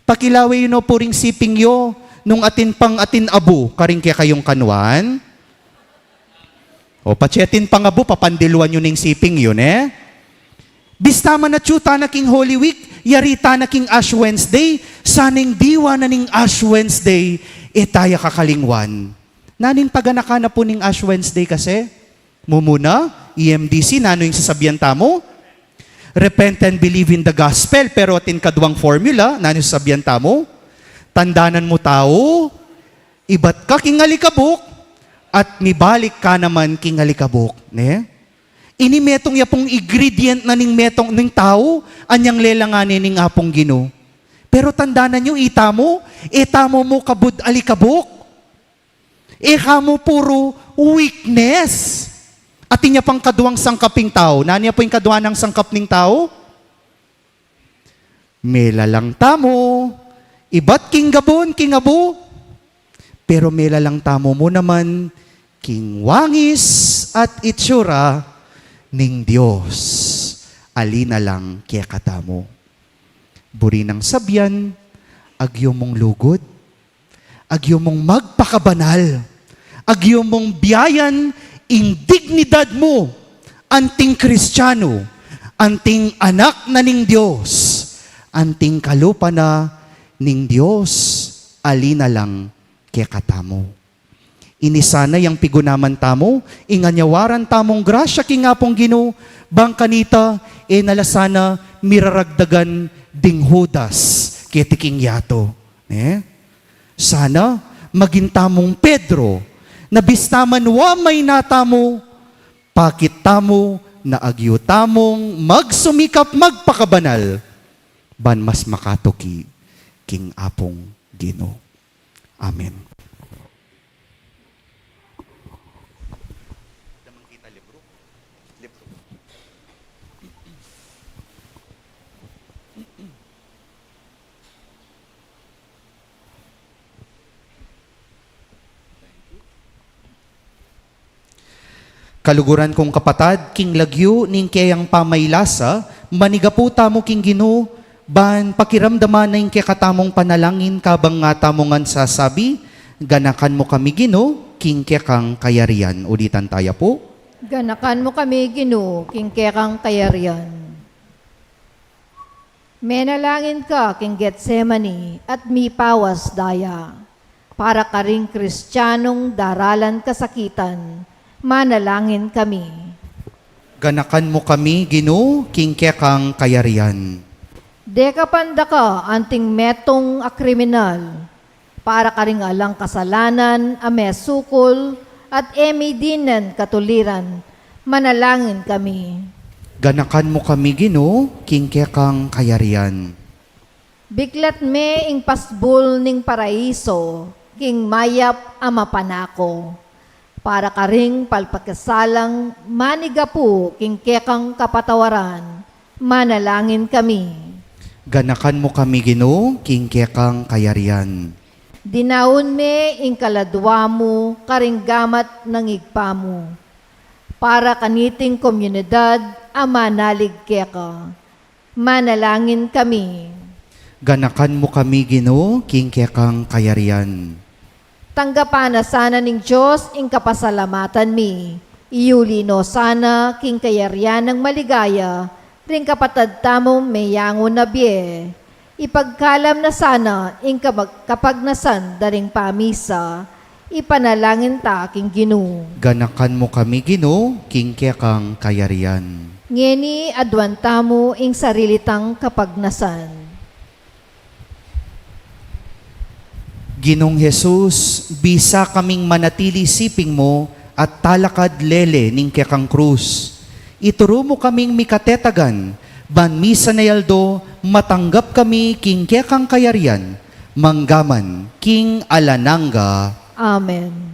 Pakilawi yun po ring siping yo, nung atin pang atin abu, karing kaya kayong kanwan. O patsetin pang abu, papandiluan yun ng siping yun Bistama na tiyuta na king Holy Week, yarita na king Ash Wednesday, saning diwa na ning Ash Wednesday, taya kakalingwan. Nanin paganaka na po ning Ash Wednesday kasi? Mumuna, EMDC, nano yung sasabihan tamo? Repent and believe in the gospel, pero atin kadwang formula, nano yung sasabihan tamo? Tandanan mo tao, ibat ka king alikabok, at mibalik ka naman king alikabok. Ini metong ya pong ingredient na ning metong ning tao, anyang lelanganin ning apong Ginoo. Pero tandanan nyo, itamo mo kabud alikabok. Kamo puro weakness. At inya pang kaduang sangkaping tao. Nanya po yung kaduan ng sangkap ning tao? Mela lang tamo. Ibat king gabon, king abu. Pero mela lang tamo mo naman, king wangis at itsura ning Diyos, alina lang kaya katamo. Buri ng sabyan, agyo mong lugod, agyo mong magpakabanal, agyo mong biyayan, ing dignidad mo, anting Kristiyano, anting anak na ning Diyos, anting kalupa na ning Diyos, alina lang kaya katamo. Inisana yang pigunaman tamo, inganyawaran tamong grasya kingapong Ginoo, bang kanita, nalasana miraragdagan ding Judas, ketiking yato. Sana, maging tamong Pedro, na bistaman wa may natamo, pakit tamo, na agyo tamong magsumikap magpakabanal, ban mas makatuki, king apong Ginoo. Amen. Kaluguran kong kapatad, king lagyo, ning kayang pamaylasa, manigaputa mo king Ginoo, ban pakiramdaman na yung katamong panalangin, kabang nga tamongan sasabi, ganakan mo kami Ginoo, king kang kayarian. Ulitan tayo po. Ganakan mo kami, Ginoo, king kekang kayarian. Menalangin ka, king Getsemani, at mipawas daya, para ka ring Kristiyanong daralan kasakitan, manalangin kami. Ganakan mo kami, Ginoo, king kang kayarian. Deka panda ka, anting metong akriminal, para ka ring alang kasalanan, ame sukol, at emi dinan katuliran, manalangin kami. Ganakan mo kami, Ginoo, king kang kayarian. Biglat me ing pasbul ning paraiso, king mayap ama panako, para ka ring palpakasalang manigapu king kekang kapatawaran, manalangin kami. Ganakan mo kami, Ginoo, king kang kayarian. Dinaon me ing kaladwa mo, karinggamat ng igpa mo. Para kaniting komunidad, ama nalig ka. Manalangin kami. Ganakan mo kami, Ginoo, king kang kayarian. Tanggapan na sana ning Diyos ing kapasalamatan mi. Iuli no sana king kayarian ng maligaya, ring kapatad tamong mayangon na biye. Ipagkalam na sana ing kapagnasan daring pamisa, ipanalangin ta king Ginoo. Ganakan mo kami, Ginoo, king kang kayarian. Ngeni adwan tamo ing sarilitang kapagnasan. Ginong Jesus, bisa kaming manatili siping mo at talakad lele ning kekang krus. Ituro mo kaming mikatetagan, ban misa na yaldo, matanggap kami king kekang kayarian, manggaman king alananga. Amen.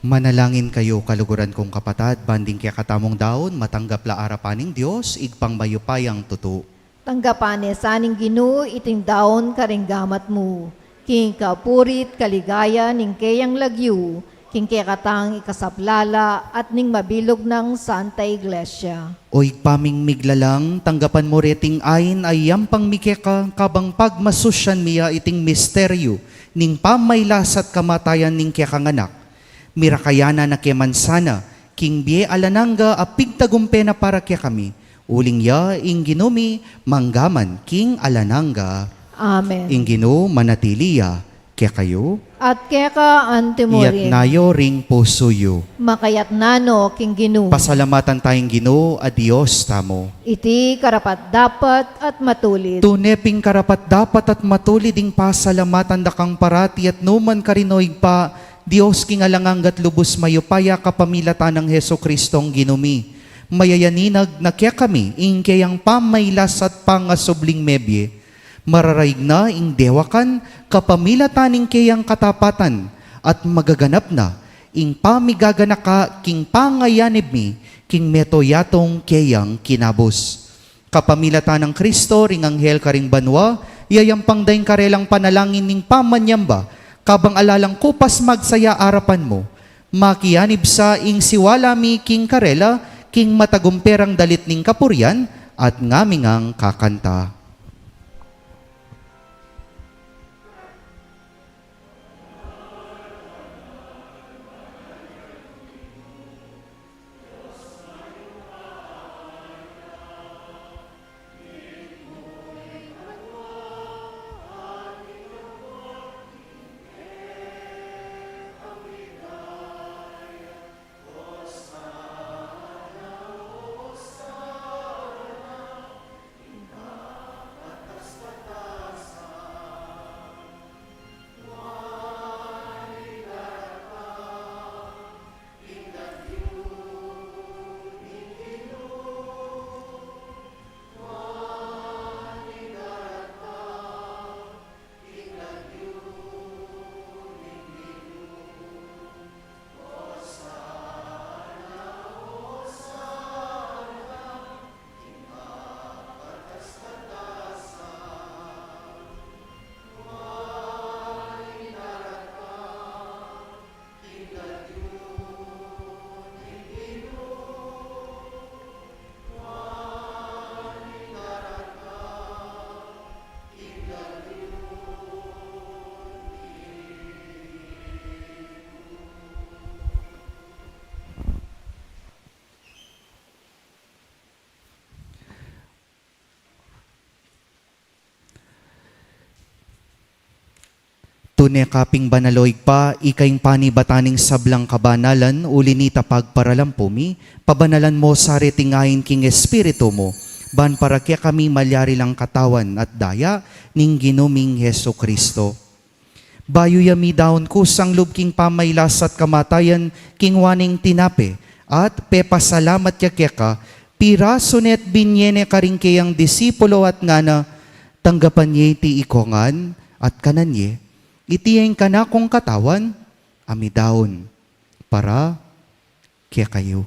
Manalangin kayo, kaluguran kong kapatad, banding kaya katamong daon, matanggap la arapaning Diyos, igpang mayupayang tuto. Tanggapan saning Ginoo iting daon karinggamat mo. King kapurit kaligaya ning kayang lagyu, king kaya katang ikasaplala at ning mabilog ng Santa Iglesia. O igpaming miglalang, tanggapan mo reting ayin ay yampang mikeka, kabang pagmasusyan miya iting misteryo, ning pamaylasat kamatayan ning kaya kanganak. Mirakayana na kemansana, king biye alananga apig tagumpena para kaya kami. Uling ya, ing ginumi, manggaman, king alananga. Amen. Ing gino, manatiliya, kaya kayo, At kaya ka iyat antimorin, nayo ring pusuyo. makayat nano king Ginoo. Pasalamatan tayong gino, adios tamo. Iti karapat dapat at matulid. Tuneping karapat dapat at matulid ding pasalamatan da kang parati at numan karinoig pa, Dios king alanganggat lubos mayupaya kapamilatan ng Heso Kristong ginumi. Mayayaninag na kaya kami, ing kayang pamaylas at pangasubling mebye. Mararaig na ing dewakan, kapamilatan ing kayang katapatan, at magaganap na, ing pamigaganaka, king pangayanib mi, king metoyatong kayang kinabos. Kapamilatan ng Kristo, ring anghel karing banwa, yayampang daing karelang panalangin ning pamanyamba, kabang alalang kupas magsaya arapan mo. Makiyanib sa ing siwala mi king karela, king matagumperang dalit ning kapuryan, at ngamingang kakanta. Tunay kaping banaloig pa, ikaing panibataning sablang kabanalan, ulinita pagparalampumi, pabanalan mo sa retingayin king espiritu mo, ban para kaya kami malyari lang katawan at daya, ning ginuming Heso Kristo. Bayo yami daon kusang lub king pamaylas at kamatayan, king waning tinape, at pepasalamat yakeka, piraso net binyene karing kayang disipulo at ngana, tanggapan ye ti ikongan, at kananye, itiyeng ka na kong katawan, amidaon, para kaya kayo.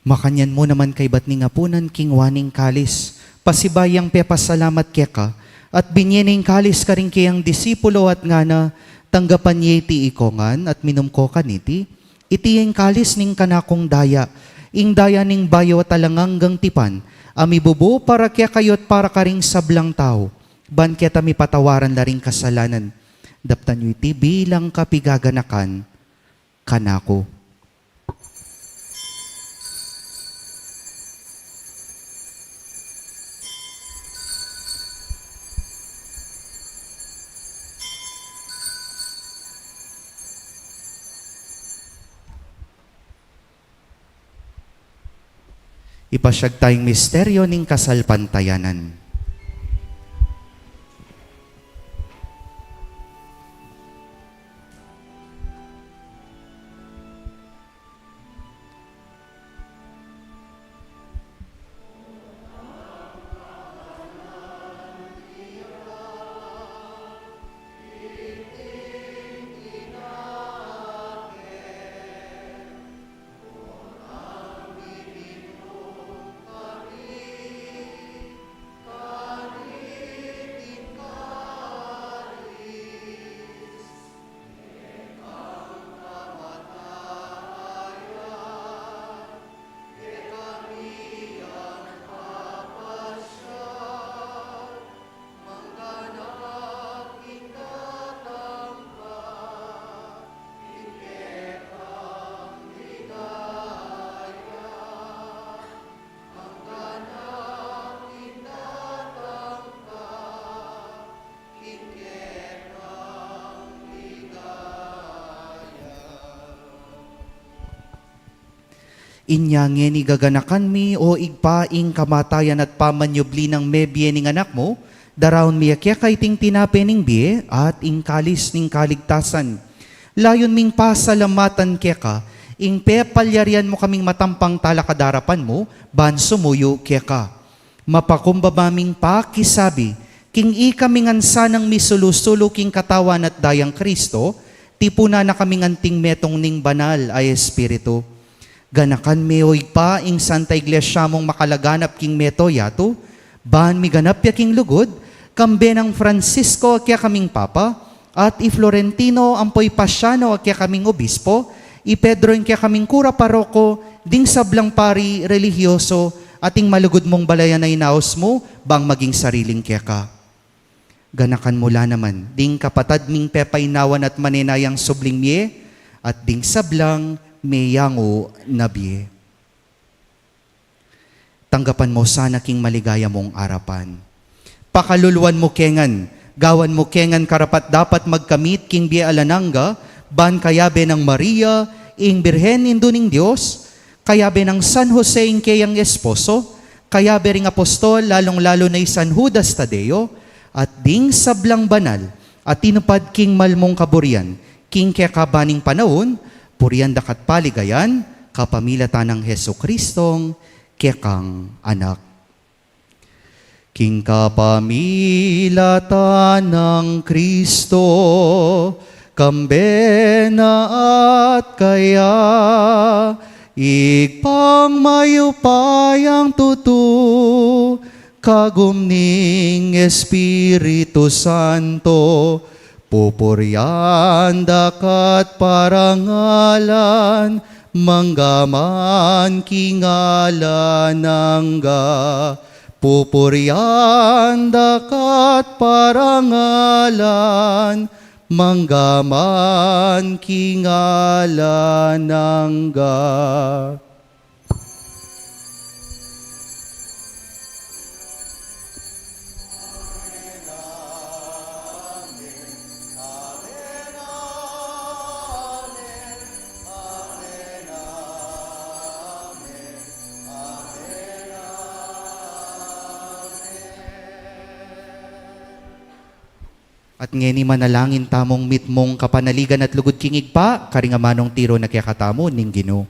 Makanyan mo naman kay batning apunan king waning kalis, pasibayang pepasalamat kaya ka, at binyening kalis ka rin kayang disipulo at nga na tanggapan niya iti ikongan at minumko kaniti, iti yung kalis ning kanakong daya, ing daya ning bayo at alanganggang tipan, amibubo para kaya kayot para karing sablang tao, ban kaya tami patawaran la ring kasalanan, daptan nyo iti bilang kapigaganakan, kanako. Ipasyag tayong misteryo ning kasalpantayanan. Inyange ni gaganakan mi o igpaing kamatayan at pamanyubli ng mebye ning anak mo, daraon mi akya kay ting tinape ning biye at ingkalis ning kaligtasan. Layon ming pasalamatan kya ka, ing pepalyarian mo kaming matampang talakadarapan mo, ban sumuyo kya ka. Mapakumbabaming pakisabi, king ikaming ansa ng misulusulo king katawan at dayang Kristo, tipuna na kaming anting metong ning banal ay Espiritu. Ganakan meoy pa ing Santa Iglesia mong makalaganap king meto yato, ban mi ganap ya king lugod, kambe ng Francisco kya kaming Papa, at i Florentino ampoy Pasyano kya kaming Obispo, i Pedro kya kaming Kura Paroko, ding sablang pari religyoso, ating malugod mong balayan na inaos mo, bang maging sariling kya ka. Ganakan mula naman, ding kapatad ming pepainawan at manenayang subling mie, at ding sablang meyango nabie. Tanggapan mo sana king maligaya mong arapan. Pakaluluan mo kengan, gawan mo kengan karapat dapat magkamit king bie alananga, ban kayabe ng Maria, ing Birhen induning Diyos, kayabe ng San Jose ing kayang esposo, kayabe ring apostol, lalong-lalo na San Judas Tadeo, at ding sablang banal, at tinupad king malmong kaburian, king kaya kabaning panahon, purian dakat paligayan, kapamilatan ng Heso Kristong, kekang anak. King kapamilatan ng Kristo, kambena at kaya, igpang mayupayang tutu, kagumning Espiritu Santo, pupuryan dakat parangalan, manggaman kingalan nangga. Pupuryan dakat parangalan, manggaman kingalan nangga. At ngeni manalangin tamong mitmong kapanaligan at lugod kingig pa, karingamanong tiro na kaya katamo ning Ginoo.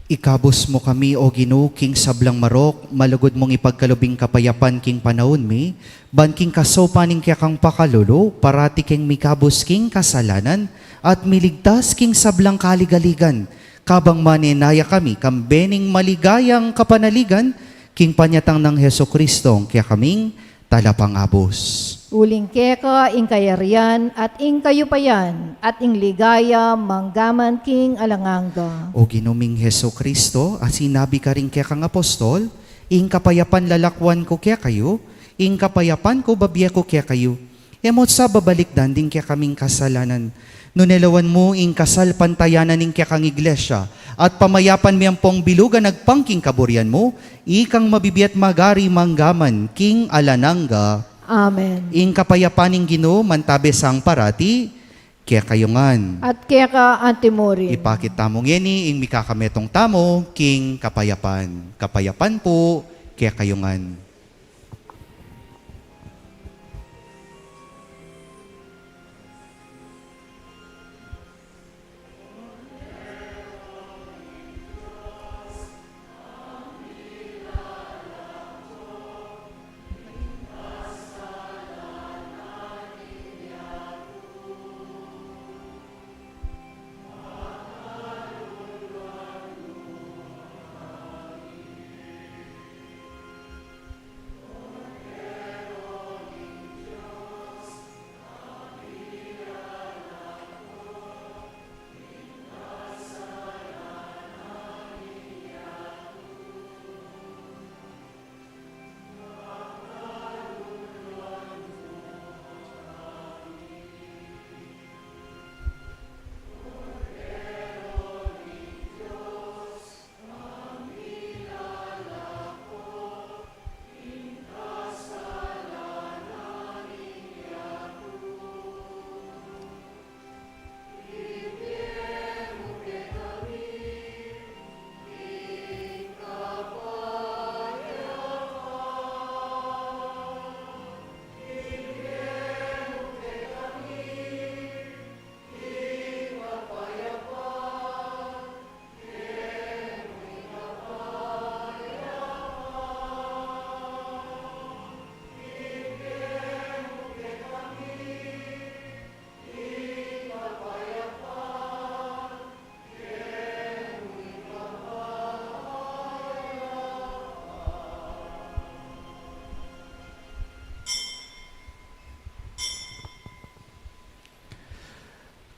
Ikabos mo kami, O Ginoo, king sablang marok, malugod mong ipagkalubing kapayapan king panahon mi, ban king kasopaning kaya kang pakalulo, parati king mikabos king kasalanan, at miligtas king sablang kaligaligan, kabang maninaya kami, kambening maligayang kapanaligan, king panyatang ng Heso Kristong, kaya kaming talapangabos. Uling keka, ing kayarian, at ing kayupayan, at ing ligaya, manggaman king alanganga. O ginuming Heso Kristo, at sinabi ka rin kaya kang apostol, ing kapayapan lalakwan ko kaya kayo, ing kapayapan ko babya ko kaya kayo. Emot sa babalik danding kaya kaming kasalanan. Nunelawan mo ing kasal pantayanan ing kaya kang iglesia, at pamayapan miyang pong bilugan nagpangking kaburian mo, ikang mabibiyat magari manggaman king alananga. Amen. Ing kapayapaning Ginoo mantabe sang parati, kaya kayongan. At keka antimorin. Ipakit tamong yeni, ing mikakametong tamo, king kapayapan. Kapayapan po, kaya kayongan.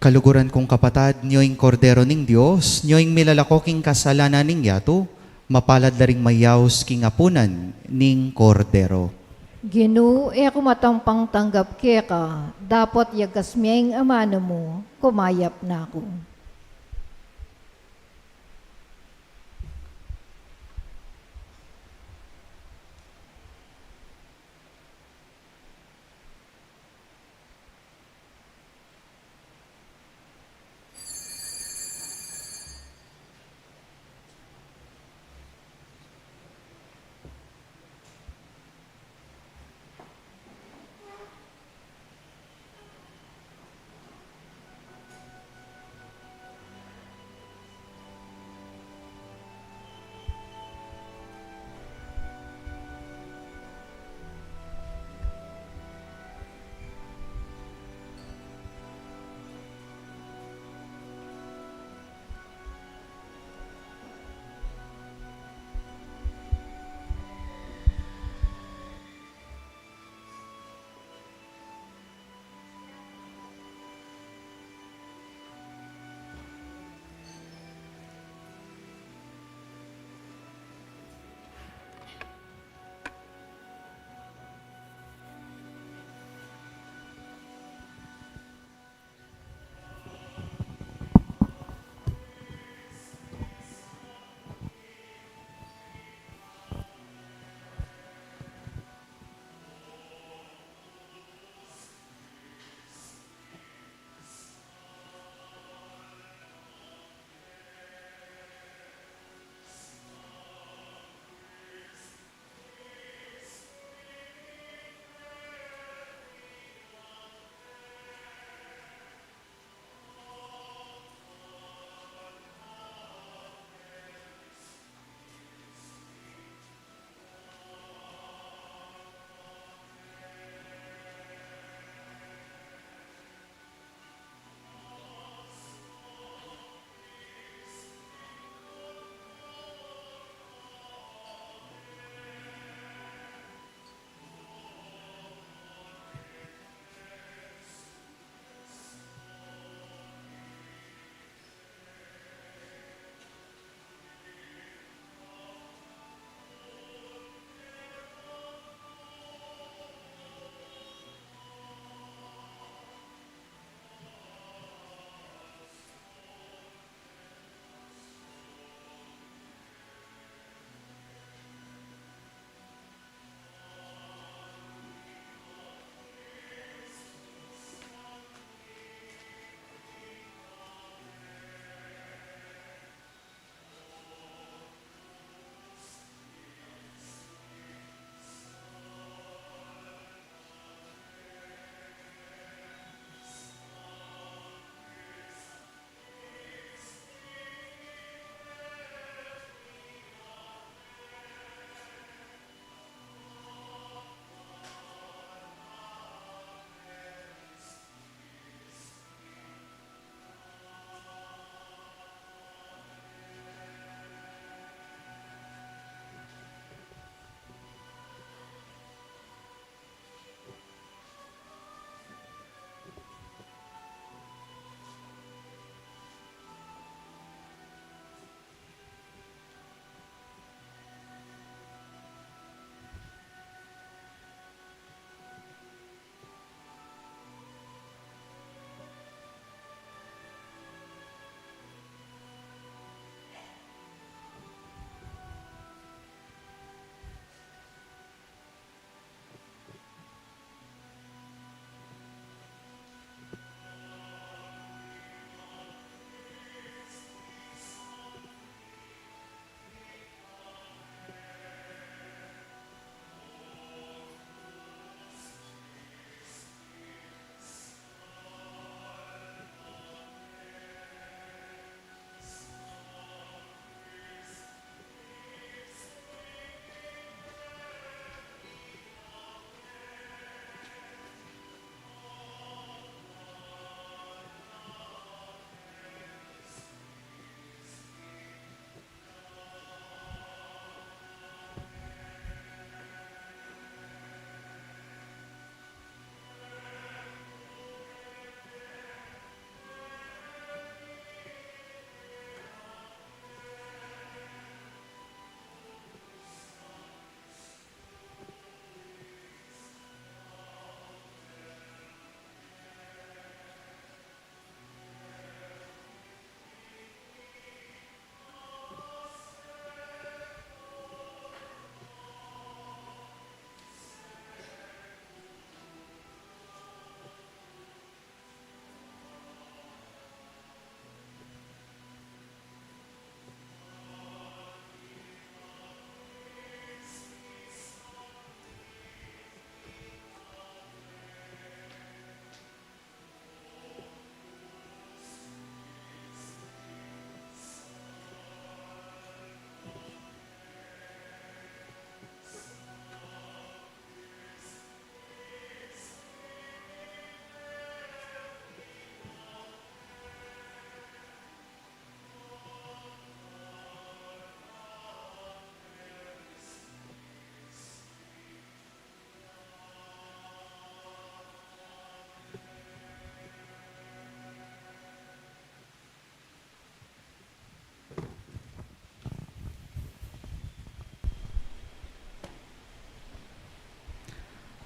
Kaluguran kong kapatad, nyoing kordero ning Diyos, nyoing milalakoking kasalanan ning yato, mapalad na ring mayaws king apunan ning kordero. Ginoo, ako matampang tanggap keka, dapat yagas miyang amano mo, kumayap na ako.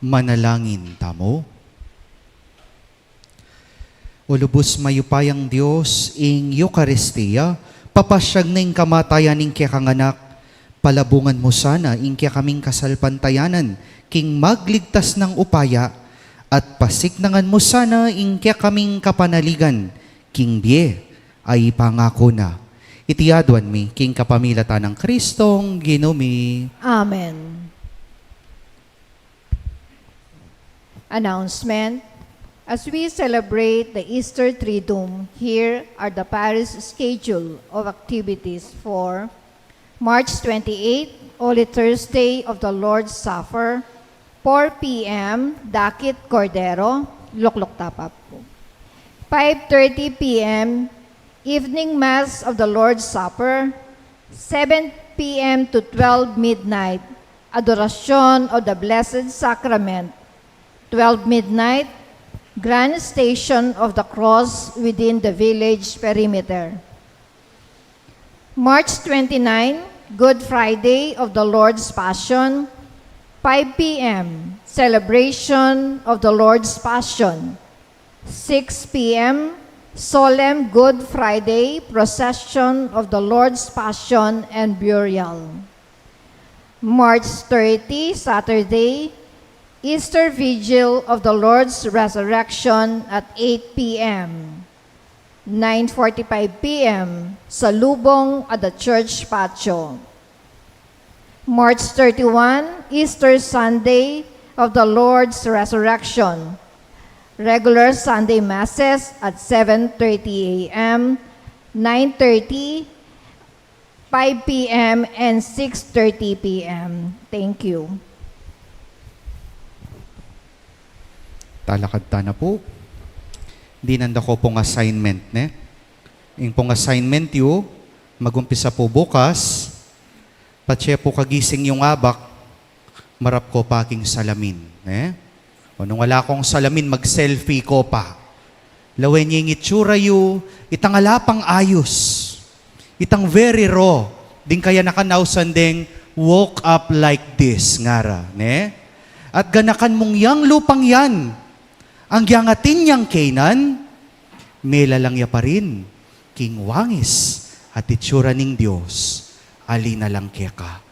Manalangin tamo. O lubos mayupayang Diyos, ing Eucharistia, papasyag na ing kamatayan ing kaya kanganak, palabungan mo sana ing kaya kaming kasalpantayanan, king magligtas ng upaya, at pasiknangan mo sana ing kaya kaming kapanaligan, king biye ay pangako na. Itiadwan mi, king kapamilata ng Kristong ginumi. Amen. Announcement. As we celebrate the Easter Triduum, here are the parish schedule of activities for March 28, Holy Thursday of the Lord's Supper, 4 p.m., Dakit Cordero, Luklok Tapap. 5:30 p.m., Evening Mass of the Lord's Supper, 7 p.m. to 12 midnight, Adoration of the Blessed Sacrament, 12 midnight, Grand Station of the Cross within the village perimeter. March 29, Good Friday of the Lord's Passion, 5 p.m., Celebration of the Lord's Passion, 6 p.m., Solemn Good Friday Procession of the Lord's Passion and Burial. March 30, Saturday, Easter Vigil of the Lord's Resurrection at 8 p.m. 9:45 p.m. Salubong at the church patio. March 31, Easter Sunday of the Lord's Resurrection. Regular Sunday Masses at 7:30 a.m., 9:30, 5 p.m., and 6:30 p.m. Thank you. Talakad ta na po. Di nanda ko pong assignment, ne? Yung pong assignment yu, magumpisa po bukas, patse po kagising yung abak, marap ko paking salamin, ne? O nung wala akong salamin, mag-selfie ko pa. Lawen yung itsura yu, itang alapang ayos, itang very raw, din kaya nakanausan ding woke up like this, ngara, ne? At ganakan mong yang lupang yan, ang giangatin niyang Canaan, mela lang ya pa rin, king wangis at itsura ning Diyos, alina lang kaya ka.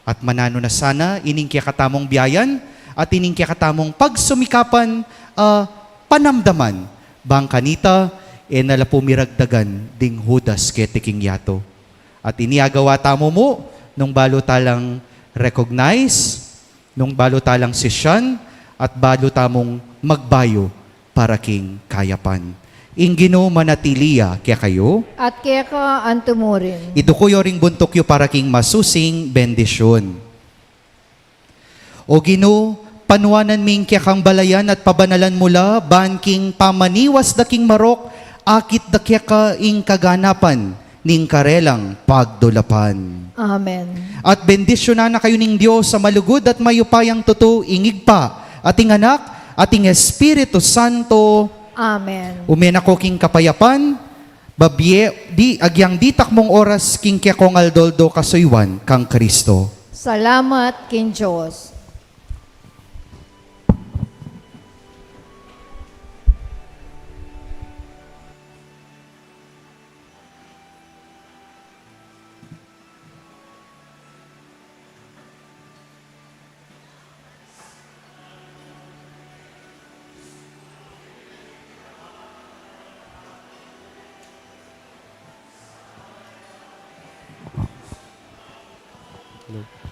At manano na sana, ining kaya katamong biyayan, at ining kaya katamong pagsumikapan, panamdaman, bang kanita, nala pumiragdagan, ding hudas ketiking yato. At iniagawa tamo mo, nung balo talang recognize, nung balo talang sisyan, at balo tamong magbayo para king kayapan. Ingino manatiliya kaya kayo, At kaya ka antumurin. ito ko yoring buntok yo para king masusing bendisyon. O Gino, panuanan ming kaya kang balayan at pabanalan mula, ban king pamaniwas da king marok, akit da kaya ka ing kaganapan, ning karelang pagdulapan. Amen. At bendisyonan na kayo ning Diyos sa malugod at mayupayang tuto, ingig pa, ating anak, ating Espiritu Santo. Amen. Umen ako king kapayapan, babye, di, agyang ditak mong oras king kya kong aldoldo kasuywan kang Kristo. Salamat kin Diyos. Hello.